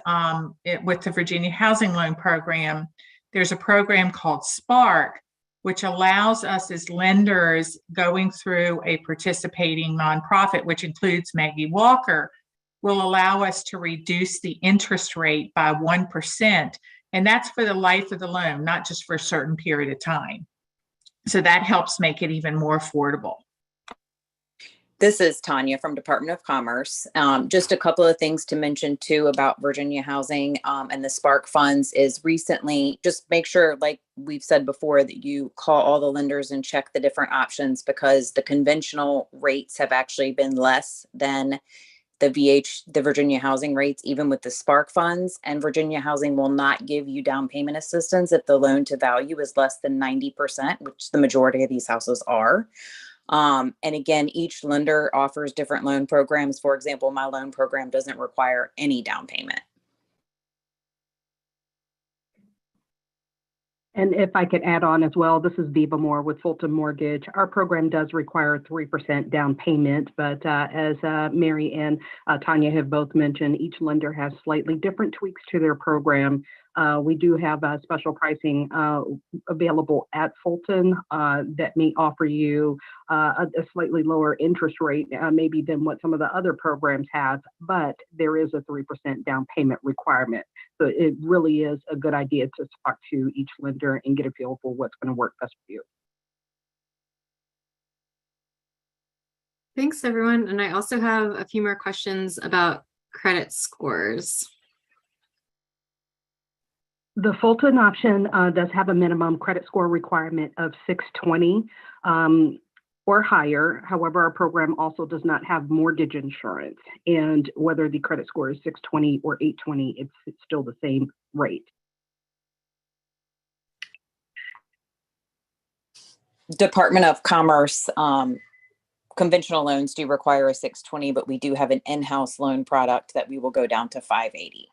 with the Virginia Housing Loan Program, there's a program called Spark, which allows us as lenders going through a participating nonprofit, which includes Maggie Walker, will allow us to reduce the interest rate by 1%. And that's for the life of the loan, not just for a certain period of time. So that helps make it even more affordable. This is Tanya from Department of Commerce. Just a couple of things to mention too about Virginia Housing and the Spark funds is recently, just make sure, like we've said before, that you call all the lenders and check the different options, because the conventional rates have actually been less than the Virginia Housing rates, even with the Spark funds. And Virginia Housing will not give you down payment assistance if the loan to value is less than 90%, which the majority of these houses are. And again, each lender offers different loan programs. For example, my loan program doesn't require any down payment. And if I could add on as well, this is Viva Moore with Fulton Mortgage. Our program does require 3% down payment, but as Mary and Tanya have both mentioned, each lender has slightly different tweaks to their program. We do have special pricing available at Fulton that may offer you a slightly lower interest rate, maybe than what some of the other programs have, but there is a 3% down payment requirement. So it really is a good idea to talk to each lender and get a feel for what's going to work best for you. Thanks, everyone. And I also have a few more questions about credit scores. The Fulton option does have a minimum credit score requirement of 620 or higher. However, our program also does not have mortgage insurance. And whether the credit score is 620 or 820, it's still the same rate. Department of Commerce conventional loans do require a 620, but we do have an in-house loan product that we will go down to 580.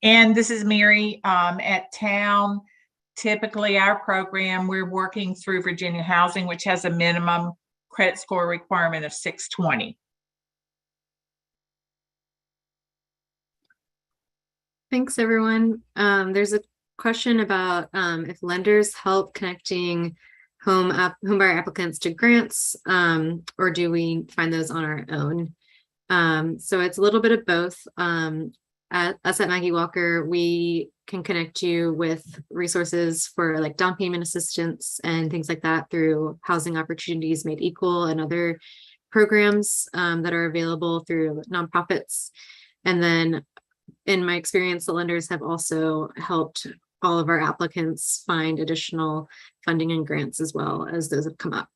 And this is Mary. At Town, typically our program, we're working through Virginia Housing, which has a minimum credit score requirement of 620. Thanks, everyone. There's a question about if lenders help connecting home buyer applicants to grants, or do we find those on our own? So it's a little bit of both. At Maggie Walker, we can connect you with resources for like down payment assistance and things like that through Housing Opportunities Made Equal and other programs that are available through nonprofits. And then in my experience, the lenders have also helped all of our applicants find additional funding and grants as well as those have come up.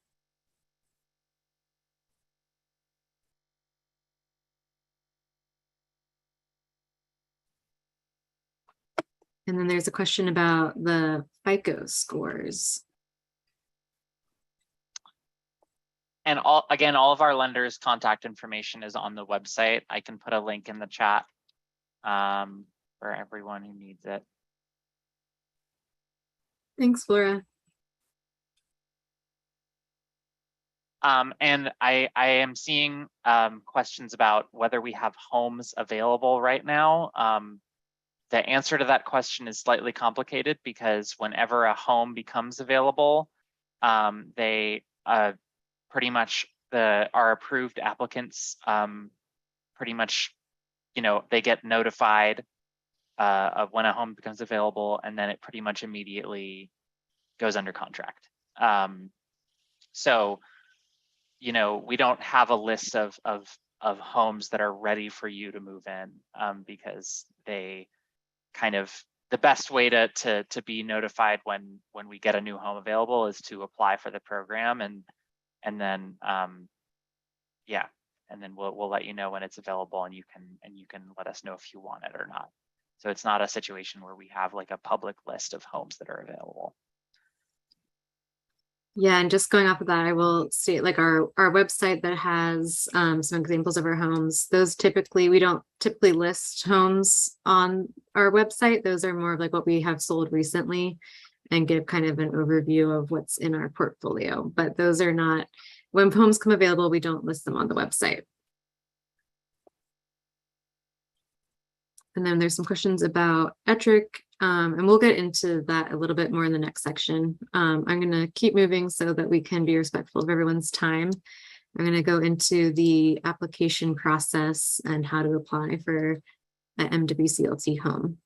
And then there's a question about the FICO scores. And all of our lenders' contact information is on the website. I can put a link in the chat for everyone who needs it. Thanks, Flora. And I am seeing questions about whether we have homes available right now. The answer to that question is slightly complicated because whenever a home becomes available, they pretty much our approved applicants pretty much, they get notified of when a home becomes available, and then it pretty much immediately goes under contract. So, we don't have a list of homes that are ready for you to move in because they kind of, the best way to be notified when we get a new home available is to apply for the program, and then and then we'll let you know when it's available, and you can let us know if you want it or not. So it's not a situation where we have like a public list of homes that are available. Yeah, and just going off of that, I will state like our website that has some examples of our homes. Those we don't typically list homes on our website. Those are more of like what we have sold recently and give kind of an overview of what's in our portfolio. But those are not, when homes come available, we don't list them on the website. And then there's some questions about ETRIC, and we'll get into that a little bit more in the next section. I'm going to keep moving so that we can be respectful of everyone's time. I'm going to go into the application process and how to apply for an MWCLT home.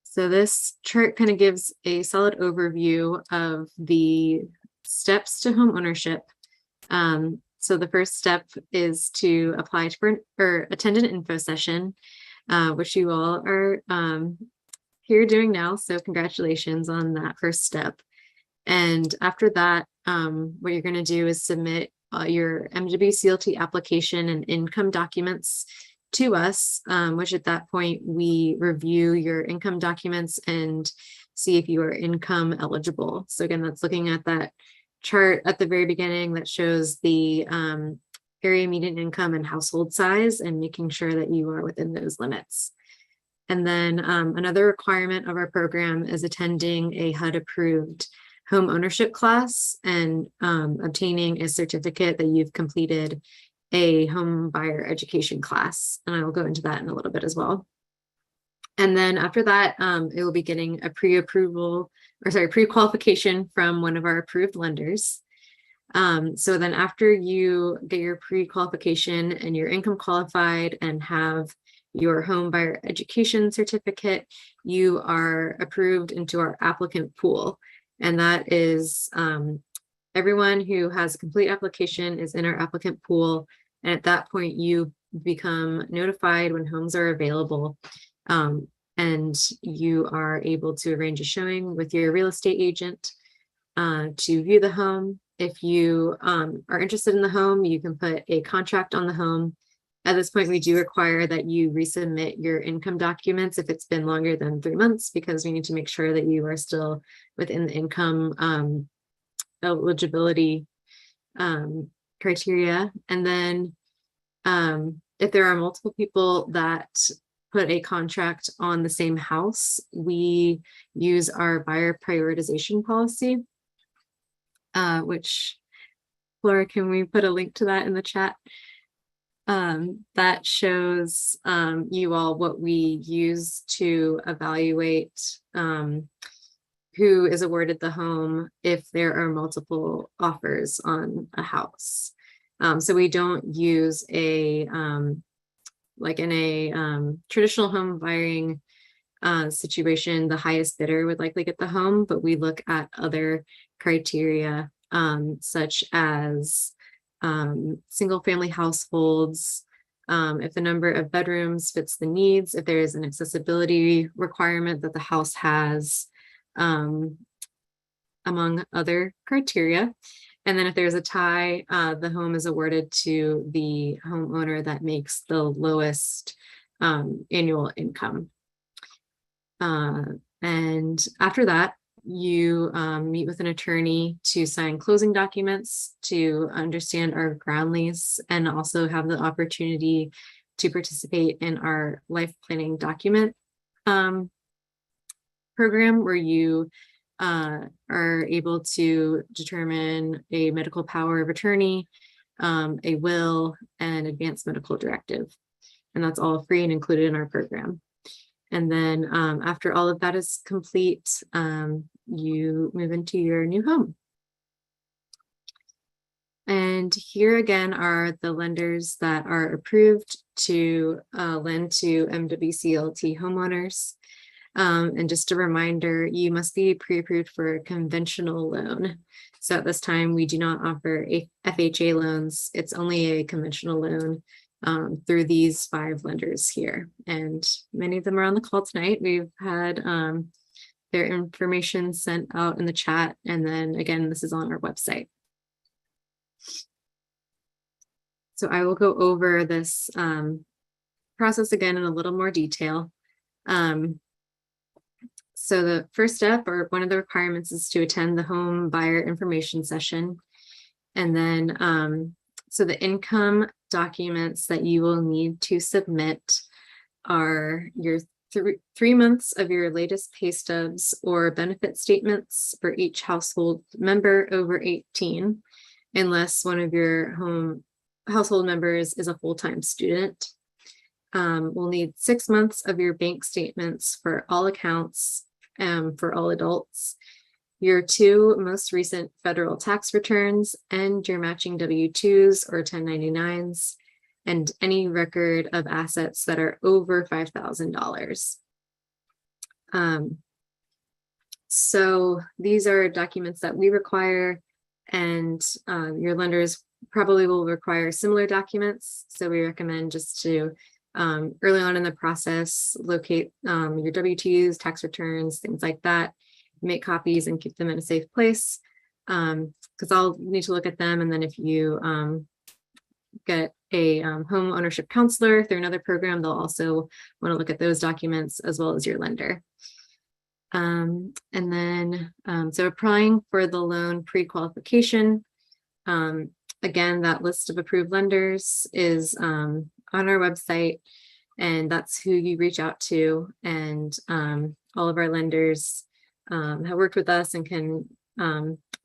So this chart kind of gives a solid overview of the steps to home ownership. So the first step is to apply for or attend an info session, which you all are here doing now. So congratulations on that first step. And after that, what you're going to do is submit your MWCLT application and income documents to us, which at that point we review your income documents and see if you are income eligible. So again, that's looking at that chart at the very beginning that shows the area median income and household size and making sure that you are within those limits. And then another requirement of our program is attending a HUD approved home ownership class and obtaining a certificate that you've completed a home buyer education class. And I will go into that in a little bit as well. And then after that, it will be getting a pre-qualification from one of our approved lenders. So then after you get your pre-qualification and you're income qualified and have your home buyer education certificate, you are approved into our applicant pool. And that is everyone who has a complete application is in our applicant pool. And at that point, you become notified when homes are available. And you are able to arrange a showing with your real estate agent to view the home. If you are interested in the home, you can put a contract on the home At this point, we do require that you resubmit your income documents if it's been longer than 3 months, because we need to make sure that you are still within the income eligibility criteria. And then if there are multiple people that put a contract on the same house, we use our buyer prioritization policy, which, Laura, can we put a link to that in the chat? That shows you all what we use to evaluate who is awarded the home if there are multiple offers on a house. So we don't use a, like in a traditional home buying situation, the highest bidder would likely get the home, but we look at other criteria such as single family households, if the number of bedrooms fits the needs, if there is an accessibility requirement that the house has, among other criteria. And then if there's a tie, the home is awarded to the homeowner that makes the lowest annual income. And after that, you meet with an attorney to sign closing documents, to understand our ground lease, and also have the opportunity to participate in our life planning document program, where you are able to determine a medical power of attorney, a will, and advanced medical directive. And that's all free and included in our program. And then after all of that is complete, you move into your new home. And here again are the lenders that are approved to lend to MWCLT homeowners. And just a reminder, you must be pre-approved for a conventional loan. So at this time, we do not offer FHA loans. It's only a conventional loan through these 5 lenders here. And many of them are on the call tonight. We've had their information sent out in the chat. And then again, this is on our website. So I will go over this process again in a little more detail. So the first step, or one of the requirements, is to attend the home buyer information session. And then, so the income documents that you will need to submit are your 3 months of your latest pay stubs or benefit statements for each household member over 18, unless one of your household members is a full-time student. We'll need 6 months of your bank statements for all accounts for all adults, your 2 most recent federal tax returns, and your matching W-2s or 1099s, and any record of assets that are over $5,000. So these are documents that we require, and your lenders probably will require similar documents. So we recommend just to early on in the process, locate your W-2s, tax returns, things like that, make copies and keep them in a safe place, because I'll need to look at them. And then if you get a home ownership counselor through another program, they'll also want to look at those documents as well as your lender. And then, so applying for the loan pre-qualification, again, that list of approved lenders is on our website, and that's who you reach out to. And all of our lenders have worked with us and can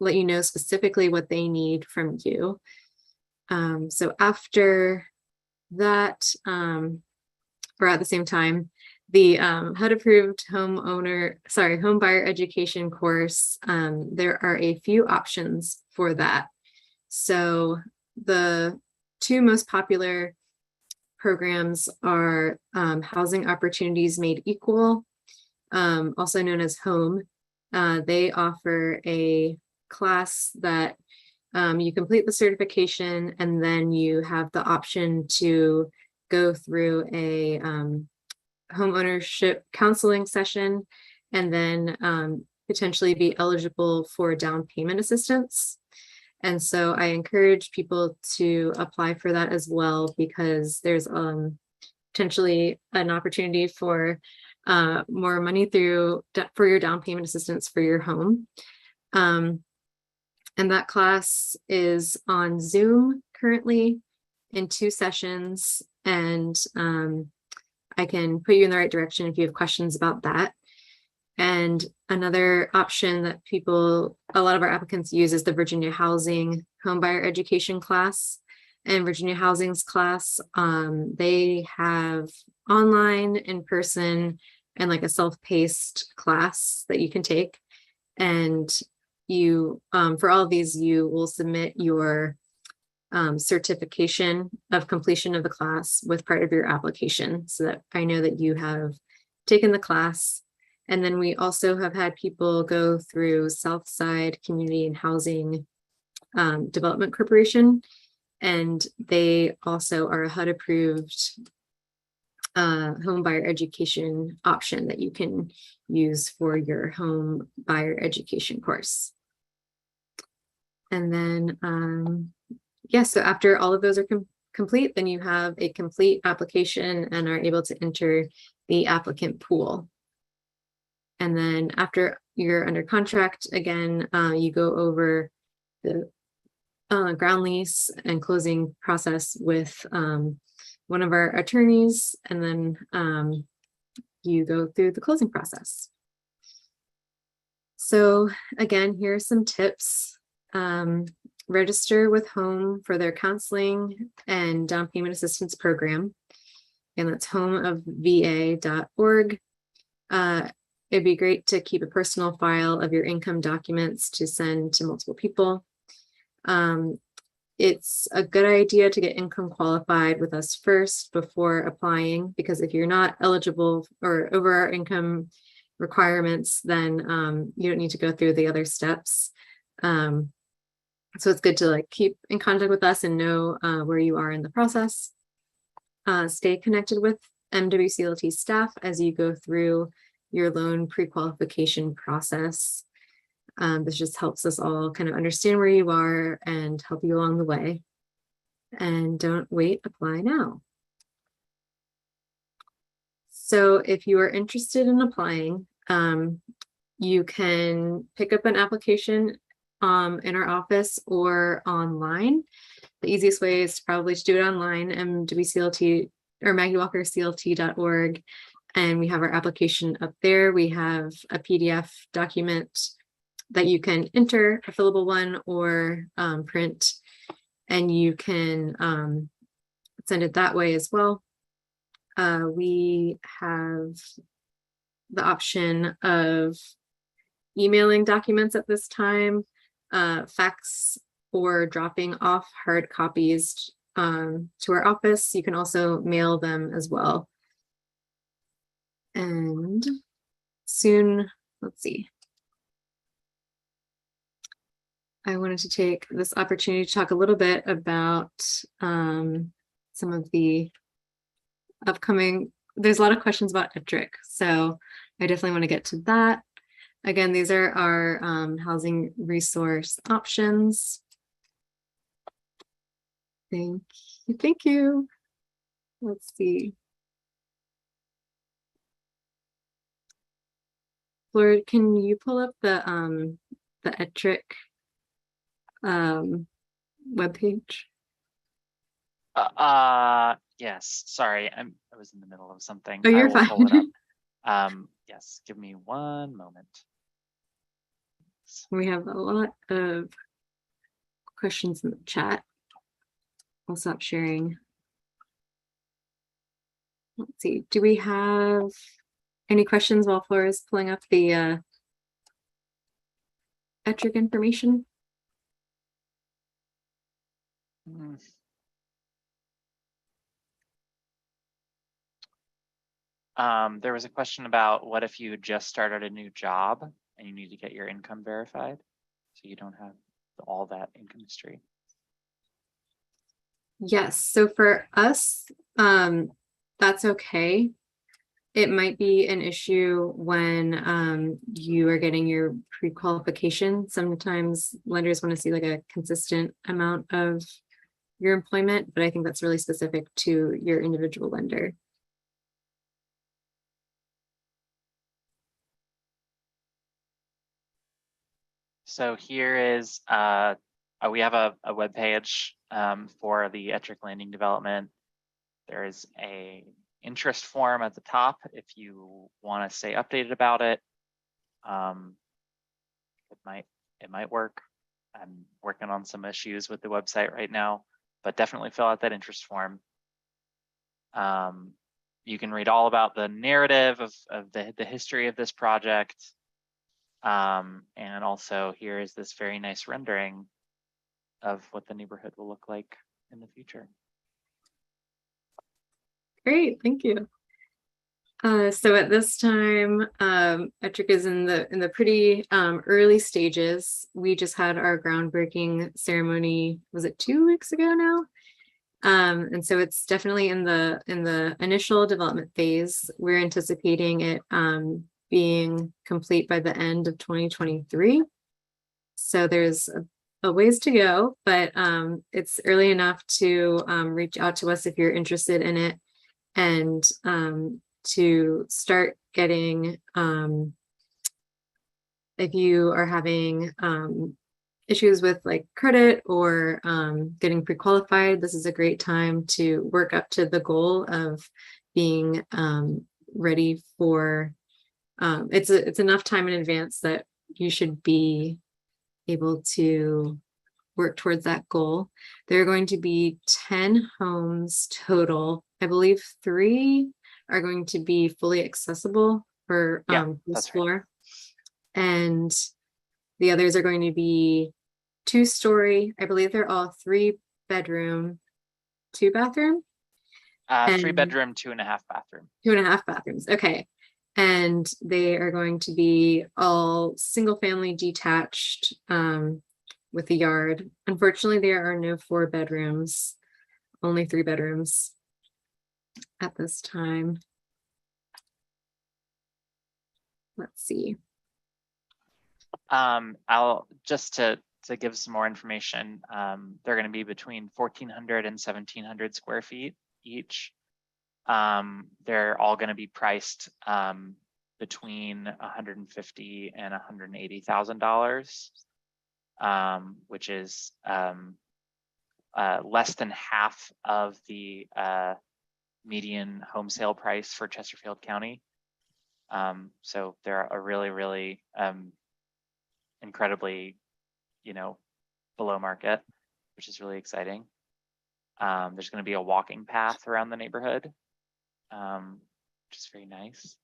let you know specifically what they need from you. So after that, or at the same time, the HUD approved home buyer education course, there are a few options for that. So the 2 most popular programs are Housing Opportunities Made Equal, also known as HOME. They offer a class that you complete the certification, and then you have the option to go through a home ownership counseling session, and then potentially be eligible for down payment assistance. And so I encourage people to apply for that as well, because there's potentially an opportunity for more money for your down payment assistance for your home. And that class is on Zoom currently in 2 sessions. And I can put you in the right direction if you have questions about that. And another option that a lot of our applicants use is the Virginia Housing Homebuyer Education class. And Virginia Housing's class, they have online, in person, and like a self-paced class that you can take. And you, for all of these, you will submit your certification of completion of the class with part of your application, so that I know that you have taken the class. And then we also have had people go through Southside Community and Housing Development Corporation, and they also are a HUD approved home buyer education option that you can use for your home buyer education course. And then, so after all of those are complete, then you have a complete application and are able to enter the applicant pool. And then after you're under contract, again, you go over the ground lease and closing process with one of our attorneys, and then you go through the closing process. So again, here are some tips. Register with Home for their counseling and down payment assistance program. And that's homeofva.org. It'd be great to keep a personal file of your income documents to send to multiple people. It's a good idea to get income qualified with us first before applying, because if you're not eligible or over our income requirements, then you don't need to go through the other steps. So it's good to like keep in contact with us and know where you are in the process. Stay connected with MWCLT staff as you go through your loan pre-qualification process. This just helps us all kind of understand where you are and help you along the way. And don't wait, apply now. So if you are interested in applying, you can pick up an application in our office or online. The easiest way is probably to do it online, MWCLT or MaggieWalkerCLT.org. And we have our application up there. We have a PDF document that you can enter, a fillable one, or print, and you can send it that way as well. We have the option of emailing documents at this time, fax, or dropping off hard copies to our office. You can also mail them as well. And soon, let's see. I wanted to take this opportunity to talk a little bit about some of the upcoming, there's a lot of questions about ETRIC, so I definitely want to get to that. Again, these are our housing resource options. Thank you, thank you. Let's see. Laura, can you pull up the ETRIC webpage? Yes, sorry, I was in the middle of something. Oh, you're fine. Pull it up. Yes, give me one moment. We have a lot of questions in the chat. I'll stop sharing. Let's see, do we have any questions while Flora is pulling up the ETRIC information? There was a question about what if you just started a new job and you need to get your income verified, so you don't have all that income history. Yes, so for us, that's okay. it might be an issue when you are getting your pre-qualification. Sometimes lenders want to see like a consistent amount of your employment, but I think that's really specific to your individual lender. So here is, we have a web page for the Ettrick Landing development. There is a interest form at the top if you want to stay updated about it. It might work. I'm working on some issues with the website right now, but definitely fill out that interest form. You can read all about the narrative of the history of this project. And also here is this very nice rendering of what the neighborhood will look like in the future. Great, thank you. So at this time, Ettrick is in the pretty early stages. We just had our groundbreaking ceremony, was it 2 weeks ago now? And so it's definitely in the initial development phase. We're anticipating it being complete by the end of 2023. So there's a ways to go, but it's early enough to reach out to us if you're interested in it, and to start getting, if you are having issues with like credit or getting pre-qualified, this is a great time to work up to the goal of being ready for, it's enough time in advance that you should be able to work towards that goal. There are going to be 10 homes total. I believe 3 are going to be fully accessible for this floor. And the others are going to be 2-story. I believe they're all 3-bedroom, 2-bathroom. 3-bedroom, 2.5 bathroom. 2.5 bathrooms. Okay. And they are going to be all single family detached with a yard. Unfortunately, there are no 4 bedrooms, only 3 bedrooms at this time. Let's see. I'll just to give some more information. They're going to be between 1,400 and 1,700 square feet each. They're all going to be priced between $150,000 and $180,000, which is less than half of the median home sale price for Chesterfield County. So they're a really incredibly, below market, which is really exciting. There's going to be a walking path around the neighborhood, which is very nice.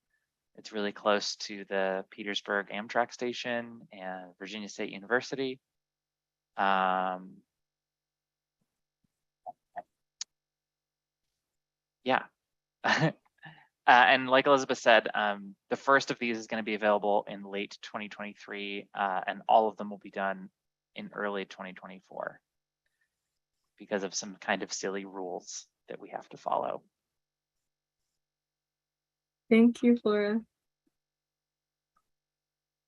It's really close to the Petersburg Amtrak station and Virginia State University. Yeah. And like Elizabeth said, the first of these is going to be available in late 2023, and all of them will be done in early 2024 because of some kind of silly rules that we have to follow. Thank you, Flora.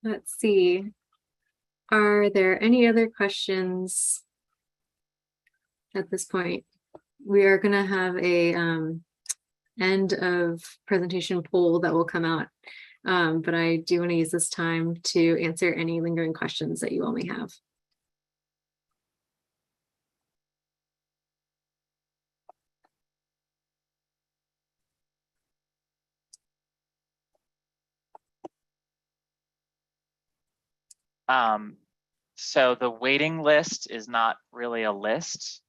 Let's see. Are there any other questions at this point? We are going to have a end of presentation poll that will come out, but I do want to use this time to answer any lingering questions that you all may have. So the waiting list is not really a list.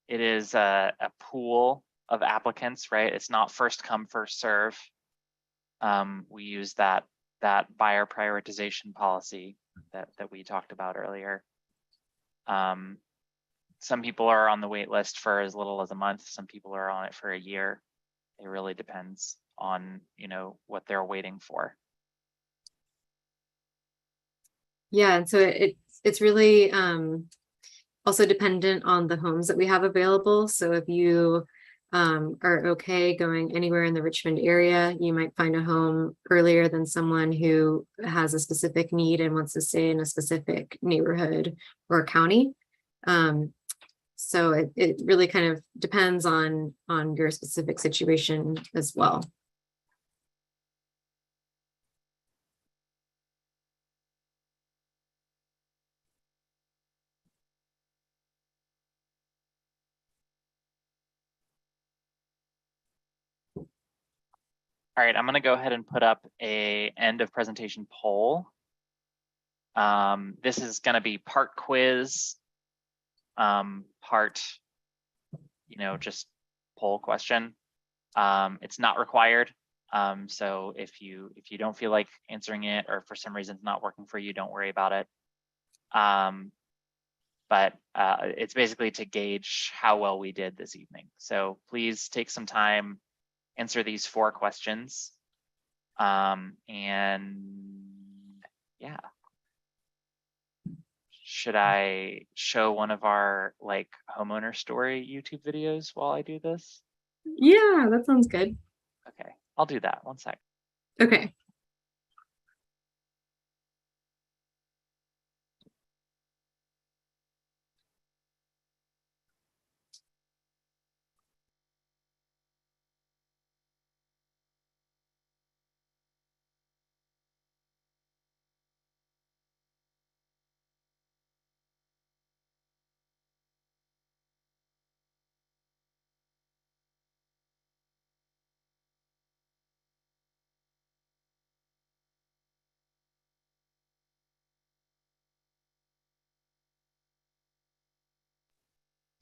It is a pool of applicants, right? It's not first come, first serve. We use that buyer prioritization policy that we talked about earlier. Some people are on the wait list for as little as a month. Some people are on it for a year. It really depends on, what they're waiting for. Yeah, and so it's really also dependent on the homes that we have available. So if you are okay going anywhere in the Richmond area. You might find a home earlier than someone who has a specific need and wants to stay in a specific neighborhood or county. So it really kind of depends on your specific situation as well. All right, I'm gonna go ahead and put up a end of presentation poll. This is gonna be part quiz, part, just poll question. It's not required. So if you don't feel like answering it, or for some reason it's not working for you, don't worry about it. But it's basically to gauge how well we did this evening. So please take some time, answer these 4 questions. And yeah. Should I show one of our homeowner story YouTube videos while I do this? Yeah, that sounds good. Okay, I'll do that. 1 sec. Okay.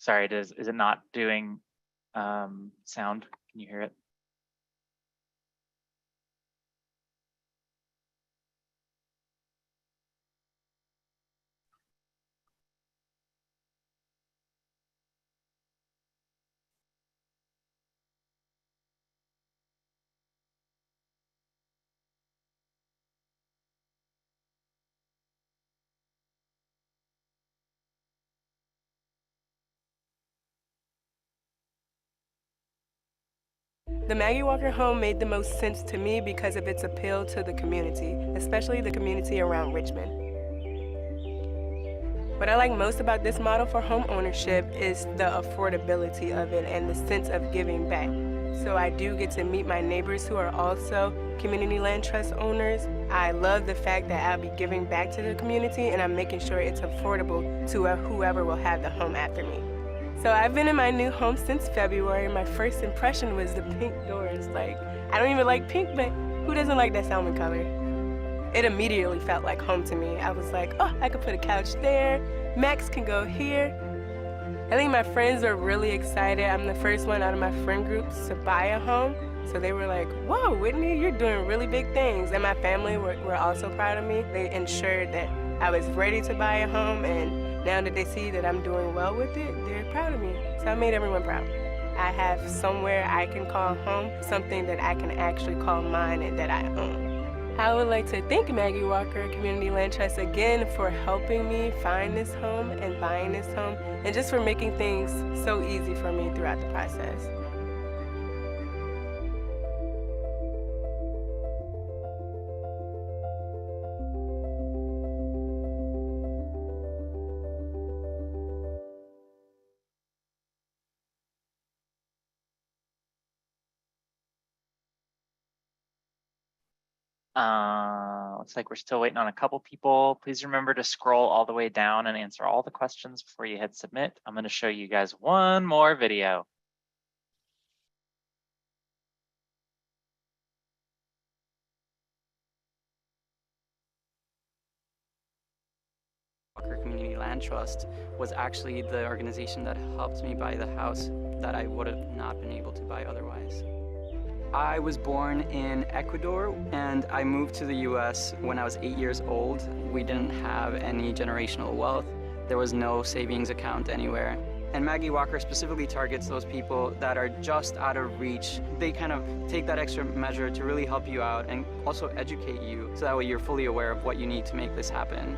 Sorry, is it not doing sound? Can you hear it? The Maggie Walker home made the most sense to me because of its appeal to the community, especially the community around Richmond. What I like most about this model for home ownership is the affordability of it and the sense of giving back. So I do get to meet my neighbors who are also community land trust owners. I love the fact that I'll be giving back to the community and I'm making sure it's affordable to whoever will have the home after me. So I've been in my new home since February. My first impression was the pink doors. I don't even like pink, but who doesn't like that salmon color? It immediately felt like home to me. I was like, oh, I could put a couch there. Max can go here. I think my friends are really excited. I'm the first one out of my friend groups to buy a home. So they were like, whoa, Whitney, you're doing really big things. And my family were also proud of me. They ensured that I was ready to buy a home, and now that they see that I'm doing well with it, they're proud of me. So I made everyone proud. I have somewhere I can call home, something that I can actually call mine and that I own. I would like to thank Maggie Walker Community Land Trust again for helping me find this home and buying this home, and just for making things so easy for me throughout the process. Looks like we're still waiting on a couple people. Please remember to scroll all the way down and answer all the questions before you hit submit. I'm going to show you guys one more video. Walker Community Land Trust was actually the organization that helped me buy the house that I would have not been able to buy otherwise. I was born in Ecuador and I moved to the US when I was 8 years old. We didn't have any generational wealth. There was no savings account anywhere. And Maggie Walker specifically targets those people that are just out of reach. They kind of take that extra measure to really help you out and also educate you so that way you're fully aware of what you need to make this happen.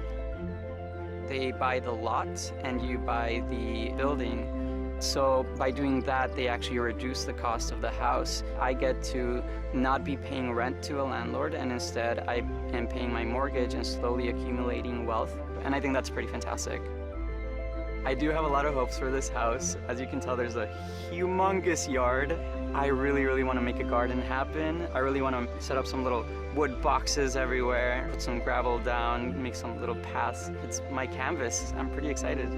They buy the lot and you buy the building. So by doing that, they actually reduce the cost of the house. I get to not be paying rent to a landlord, and instead I am paying my mortgage and slowly accumulating wealth. And I think that's pretty fantastic. I do have a lot of hopes for this house. As you can tell, there's a humongous yard. I really want to make a garden happen. I really want to set up some little wood boxes everywhere, put some gravel down, make some little paths. It's my canvas. I'm pretty excited.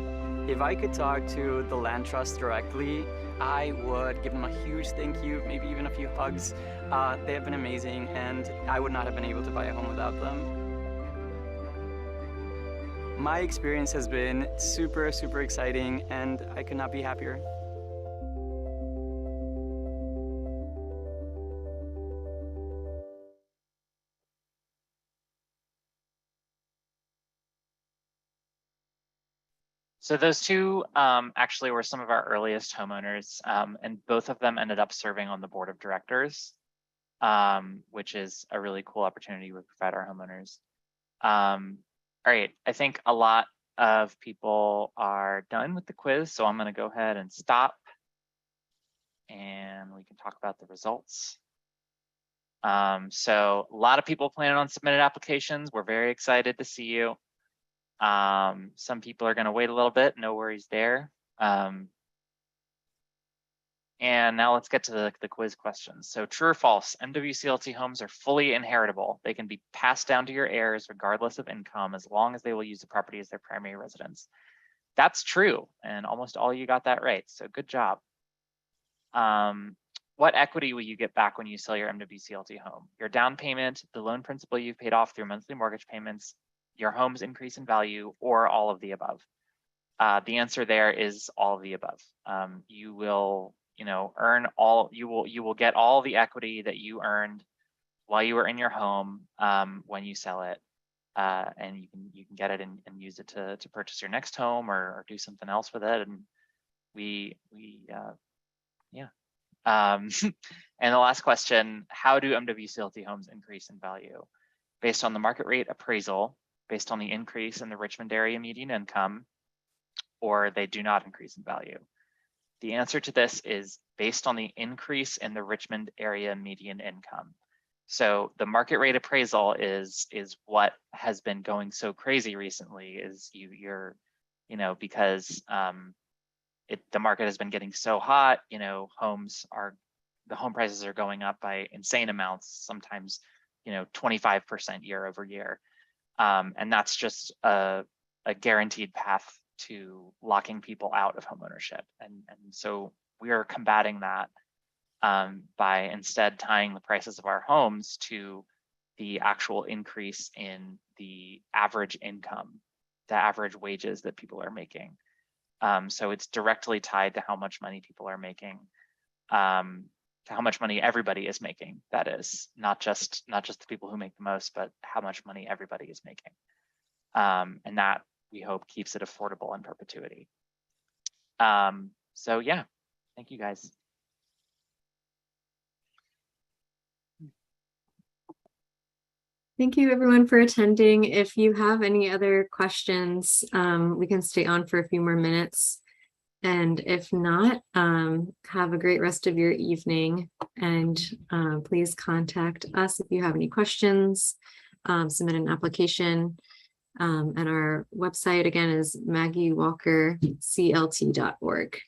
If I could talk to the land trust directly, I would give them a huge thank you, maybe even a few hugs. They have been amazing, and I would not have been able to buy a home without them. My experience has been super exciting, and I could not be happier. So those two actually were some of our earliest homeowners, and both of them ended up serving on the board of directors, which is a really cool opportunity we provide our homeowners. All right, I think a lot of people are done with the quiz, so I'm going to go ahead and stop, and we can talk about the results. So a lot of people planning on submitted applications. We're very excited to see you. Some people are going to wait a little bit, no worries there. And now let's get to the quiz questions. So true or false, MWCLT homes are fully inheritable. They can be passed down to your heirs regardless of income, as long as they will use the property as their primary residence. That's true, and almost all you got that right, so good job. What equity will you get back when you sell your MWCLT home? Your down payment, the loan principal you've paid off through monthly mortgage payments, your home's increase in value, or all of the above? The answer there is all of the above. You will, earn all. You will get all the equity that you earned while you were in your home when you sell it, and you can get it and use it to purchase your next home or do something else with it. And yeah. And the last question: how do MWCLT homes increase in value? Based on the market rate appraisal, based on the increase in the Richmond area median income, or they do not increase in value? The answer to this is based on the increase in the Richmond area median income. So the market rate appraisal is what has been going so crazy recently, is because the market has been getting so hot, the home prices are going up by insane amounts, sometimes 25% year over year. And that's just a guaranteed path to locking people out of homeownership. And so we are combating that by instead tying the prices of our homes to the actual increase in the average income, the average wages that people are making. So it's directly tied to how much money people are making, to how much money everybody is making. That is not just the people who make the most, but how much money everybody is making. And that, we hope, keeps it affordable in perpetuity. So yeah, thank you guys. Thank you everyone for attending. If you have any other questions, we can stay on for a few more minutes. And if not, have a great rest of your evening. And please contact us if you have any questions, submit an application. And our website again is MaggieWalkerCLT.org.